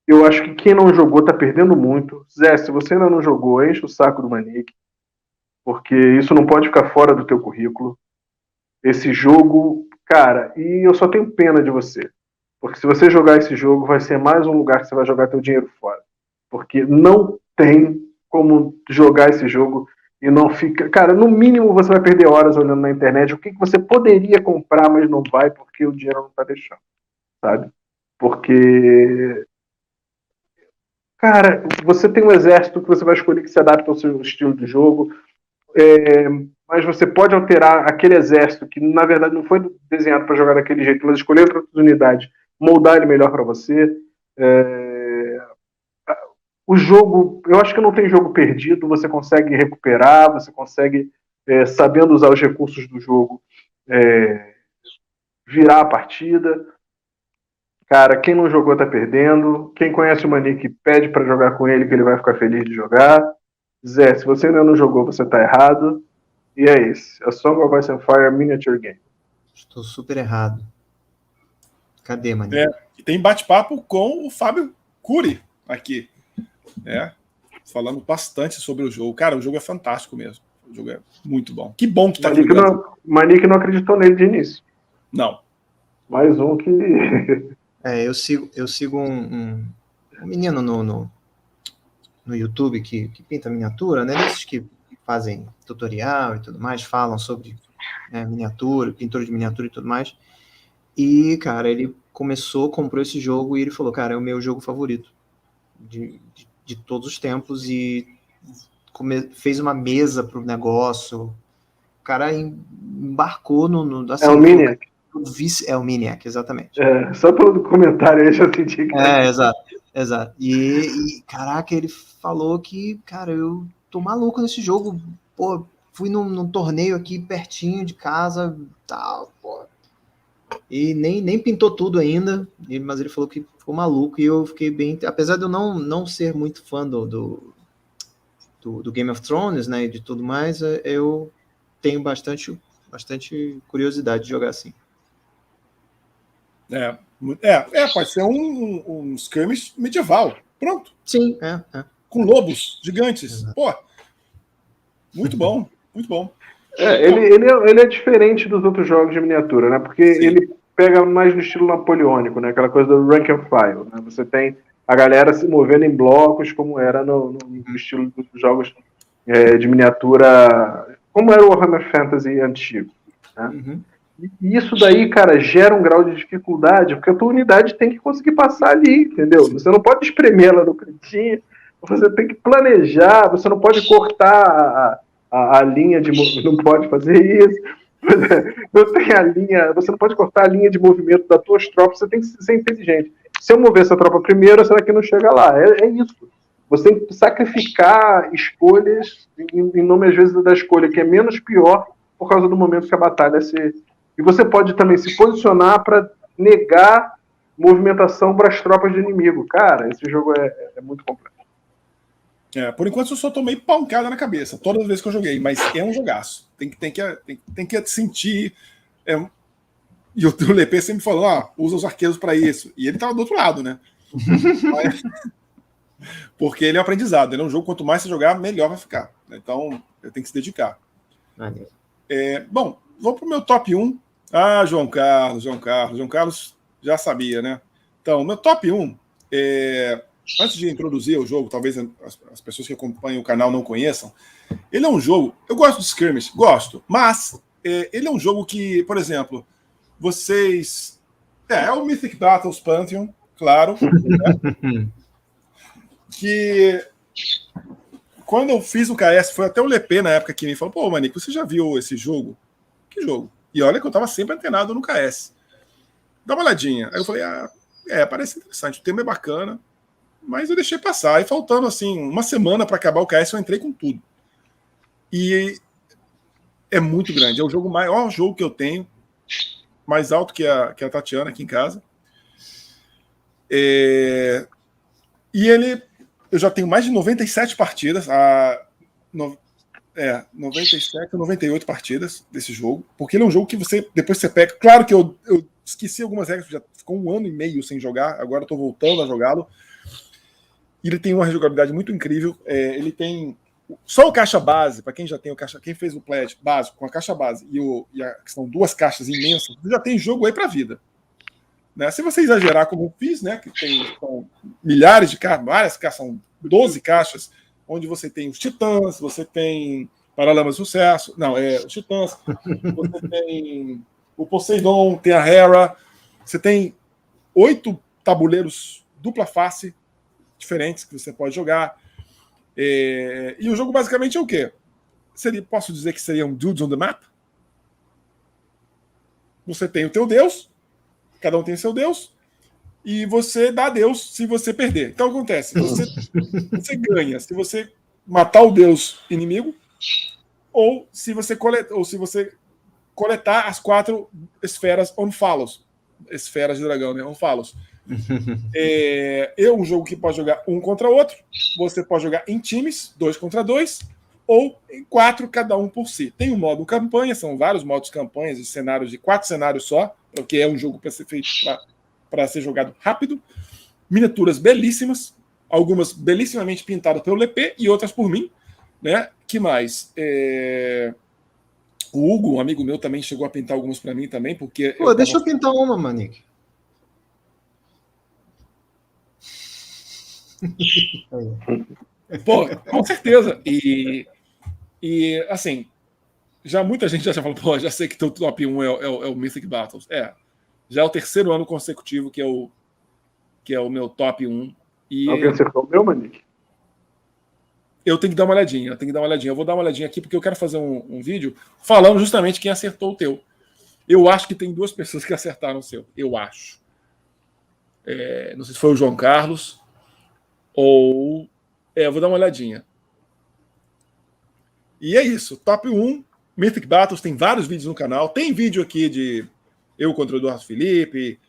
Eu acho que quem não jogou tá perdendo muito. Zé, se você ainda não jogou, enche o saco do Manique, porque isso não pode ficar fora do teu currículo. Esse jogo, cara, e eu só tenho pena de você. Porque se você jogar esse jogo, vai ser mais um lugar que você vai jogar teu dinheiro fora. Porque não tem como jogar esse jogo e não fica... Cara, no mínimo você vai perder horas olhando na internet o que você poderia comprar, mas não vai porque o dinheiro não tá deixando, sabe? Porque, cara, você tem um exército que você vai escolher que se adapta ao seu estilo de jogo, mas você pode alterar aquele exército que, na verdade, não foi desenhado para jogar daquele jeito, mas escolher outras unidades, moldar ele melhor para você. O jogo, eu acho que não tem jogo perdido, você consegue recuperar, você consegue, sabendo usar os recursos do jogo, virar a partida. Cara, quem não jogou tá perdendo. Quem conhece o Manique pede para jogar com ele, que ele vai ficar feliz de jogar. Zé, se você ainda não jogou, você tá errado. E é isso. A Song of Ice and Fire Miniature Game. Estou super errado. Cadê, mano? E tem bate-papo com o Fábio Cury aqui. Falando bastante sobre o jogo. Cara, o jogo é fantástico mesmo. O jogo é muito bom. Que bom que tá jogando. Manique não acreditou nele de início. Não. Mais um que... Eu sigo um menino no YouTube que pinta miniatura, né? Desses que fazem tutorial e tudo mais, falam sobre miniatura, pintura de miniatura e tudo mais. E, cara, ele comprou esse jogo e ele falou, cara, é o meu jogo favorito de todos os tempos, e fez uma mesa pro negócio. O cara embarcou no assim, é o Miniac. É o Miniac, exatamente. Só pelo comentário aí eu já senti que... Exato. E, caraca, ele falou que, cara, eu tô maluco nesse jogo. Pô, fui num torneio aqui pertinho de casa, tal, pô. E nem pintou tudo ainda, mas ele falou que ficou maluco, e eu fiquei bem... Apesar de eu não ser muito fã do Game of Thrones, né, e de tudo mais, eu tenho bastante curiosidade de jogar assim. Pode ser um skirmish medieval. Pronto. Sim, com lobos gigantes. Exato. Pô, muito bom, muito bom. Ele é diferente dos outros jogos de miniatura, né? Porque Sim. Ele pega mais no estilo napoleônico, né? Aquela coisa do rank and file, né? Você tem a galera se movendo em blocos, como era no estilo dos jogos de miniatura, como era o Warhammer Fantasy antigo, né? Uhum. E isso daí, cara, gera um grau de dificuldade, porque a tua unidade tem que conseguir passar ali, entendeu? Você não pode espremer ela no cantinho, você tem que planejar, você não pode cortar a linha de movimento, não pode fazer isso. Não tem a linha, você não pode cortar a linha de movimento das tuas tropas, você tem que ser inteligente. Se eu mover essa tropa primeiro, será que não chega lá? É isso. Você tem que sacrificar escolhas em nome, às vezes, da escolha que é menos pior por causa do momento que a batalha se... E você pode também se posicionar para negar movimentação para as tropas de inimigo. Cara, esse jogo é muito complexo. Por enquanto eu só tomei pancada na cabeça todas as vezes que eu joguei, mas é um jogaço. Tem que sentir. E o Lepê sempre falou: usa os arqueiros para isso. E ele estava do outro lado, né? Porque ele é um aprendizado. Ele é um jogo, quanto mais você jogar, melhor vai ficar. Então, eu tenho que se dedicar. Bom, vou para o meu top 1. João Carlos já sabia, né? Então, meu top 1 antes de introduzir o jogo, talvez as pessoas que acompanham o canal não conheçam, ele é um jogo... Eu gosto de skirmish, mas ele é um jogo que, por exemplo, vocês... É o Mythic Battles Pantheon, claro. Né? Que quando eu fiz o KS, foi até o Lepê na época que me falou: pô, Manique, você já viu esse jogo? Que jogo? E olha que eu estava sempre antenado no KS. Dá uma olhadinha. Aí eu falei: parece interessante, o tema é bacana. Mas eu deixei passar. E faltando, assim, uma semana para acabar o KS, eu entrei com tudo. E é muito grande. É o jogo maior jogo que eu tenho. Mais alto que a Tatiana aqui em casa. E eu já tenho mais de 97 partidas. 97 ou 98 partidas desse jogo. Porque ele é um jogo que depois você pega... Claro que eu esqueci algumas regras, já ficou 1 ano e meio sem jogar. Agora eu estou voltando a jogá-lo. Ele tem uma rejogabilidade muito incrível. Ele tem só o caixa base, para quem já tem o caixa, quem fez o pledge básico com a caixa base que são 2 caixas imensas, já tem jogo aí para a vida. Né? Se você exagerar como eu fiz, né, que são milhares de caixas, várias caixas, são 12 caixas, onde você tem os titãs, você tem Paralamas de Sucesso. Não, os Titãs. Você tem o Poseidon, tem a Hera. Você tem 8 tabuleiros dupla face diferentes que você pode jogar. E o jogo basicamente é o quê? Posso dizer que seria um Dudes on the Map? Você tem o teu deus, cada um tem seu deus, e você dá deus se você perder. Então acontece, você ganha se você matar o deus inimigo, ou se você coletar as 4 esferas on-follows. Esferas de dragão, né? On-follows. É um jogo que pode jogar um contra outro. Você pode jogar em times, 2 contra 2, ou em 4, cada um por si. Tem o modo campanha, são vários modos campanhas, cenários de 4 cenários só, porque é um jogo para ser feito para ser jogado rápido. Miniaturas belíssimas, algumas belissimamente pintadas pelo LP e outras por mim, né? Que mais? O Hugo, um amigo meu, também chegou a pintar algumas para mim também, porque... Deixa eu pintar uma, Manique. Pô, com certeza. E assim, muita gente já falou, pô, já sei que teu top 1 é o Mythic Battles. Já é o 3º ano consecutivo que é o meu top 1. E alguém acertou o meu, Manique? Eu tenho que dar uma olhadinha, Eu vou dar uma olhadinha aqui, porque eu quero fazer um vídeo falando justamente quem acertou o teu. Eu acho que tem 2 pessoas que acertaram o seu. Eu acho. Não sei se foi o João Carlos ou... eu vou dar uma olhadinha. E é isso. Top 1, Mythic Battles. Tem vários vídeos no canal. Tem vídeo aqui de eu contra o Eduardo Felipe,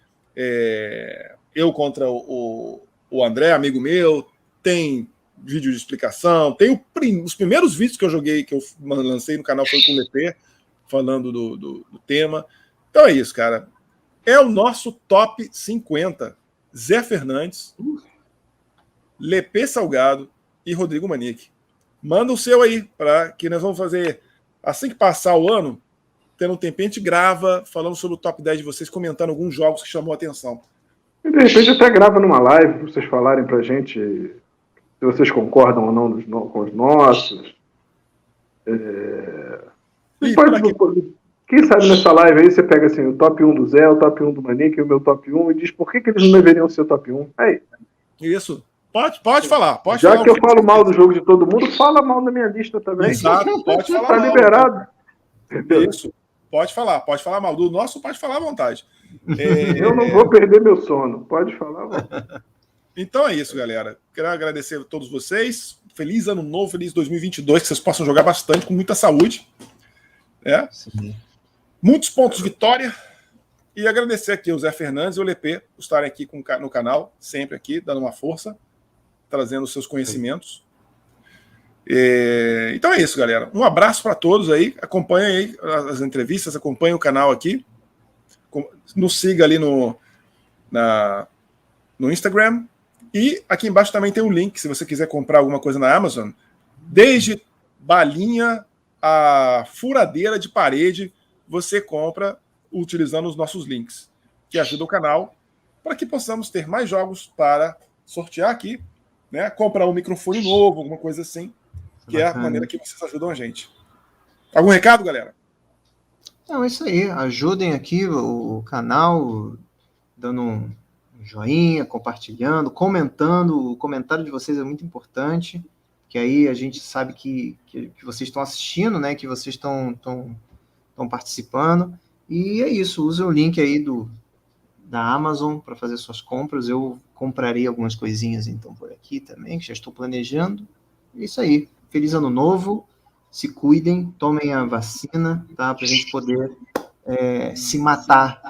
eu contra o André, amigo meu. Tem vídeo de explicação. Tem os primeiros vídeos que eu joguei, que eu lancei no canal, foi com o LP, falando do tema. Então é isso, cara. É o nosso top 50. Zé Fernandes, LP Salgado e Rodrigo Manique. Manda o seu aí, para que nós vamos fazer, assim que passar o ano, tendo um tempinho, a gente grava, falando sobre o top 10 de vocês, comentando alguns jogos que chamou a atenção. E de repente até grava numa live, para vocês falarem pra gente se vocês concordam ou não com os nossos. Quem sabe nessa live aí você pega assim, o top 1 do Zé, o top 1 do Manique e o meu top 1 e diz por que eles não deveriam ser top 1. Aí. Isso. Pode falar. Já falar que eu falo mal do jogo de todo mundo, fala mal da minha lista também. Exato, pode falar mal. Tá liberado. Isso. Pode falar mal. Do nosso, pode falar à vontade. Eu não vou perder meu sono. Pode falar à vontade. Então é isso, galera. Quero agradecer a todos vocês. Feliz ano novo, feliz 2022, que vocês possam jogar bastante, com muita saúde. Sim. Muitos pontos de vitória. E agradecer aqui ao Zé Fernandes e ao LP por estarem aqui no canal, sempre aqui, dando uma força, trazendo os seus conhecimentos. Então é isso, galera. Um abraço para todos aí. Acompanhem aí as entrevistas, acompanhem o canal aqui. Nos siga ali no Instagram. E aqui embaixo também tem um link, se você quiser comprar alguma coisa na Amazon, desde balinha a furadeira de parede, você compra utilizando os nossos links, que ajudam o canal, para que possamos ter mais jogos para sortear aqui, né? Comprar um microfone novo, alguma coisa assim, que é a maneira que vocês ajudam a gente. Algum recado, galera? Não, é isso aí. Ajudem aqui o canal, dando um joinha, compartilhando, comentando. O comentário de vocês é muito importante, que aí a gente sabe que vocês estão assistindo, né? Que vocês estão participando. E é isso. Use o link aí da Amazon para fazer suas compras. Eu comprarei algumas coisinhas então por aqui também, que já estou planejando. É isso aí. Feliz ano novo. Se cuidem, tomem a vacina, tá? Para a gente poder se matar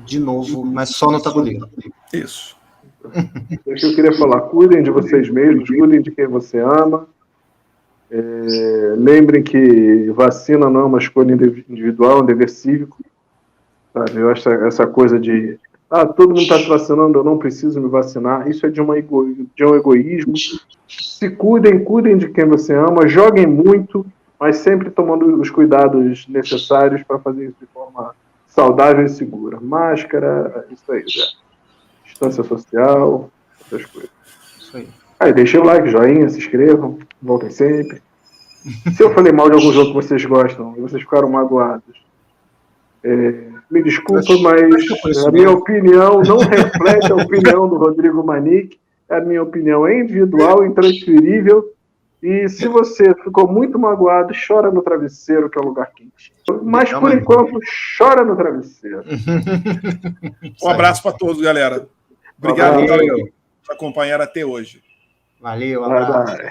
de novo, mas só no tabuleiro. Isso. É que eu queria falar. Cuidem de vocês mesmos, cuidem de quem você ama. Lembrem que vacina não é uma escolha individual, é um dever cívico. Sabe? Eu acho essa coisa de todo mundo está se vacinando, eu não preciso me vacinar. Isso é de um egoísmo. Se cuidem de quem você ama, joguem muito, mas sempre tomando os cuidados necessários para fazer isso de forma saudável e segura. Máscara, isso aí, distância social, essas coisas. Isso aí. Aí, deixem o like, joinha, se inscrevam, voltem sempre. Se eu falei mal de algum jogo que vocês gostam e vocês ficaram magoados, me desculpa, mas a minha opinião não reflete a opinião do Rodrigo Manique. É a minha opinião individual, intransferível. E se você ficou muito magoado, chora no travesseiro, que é o lugar quente. Mas, por enquanto, chora no travesseiro. Um abraço para todos, galera. Obrigado por acompanhar até hoje. Valeu, abraço. Bye.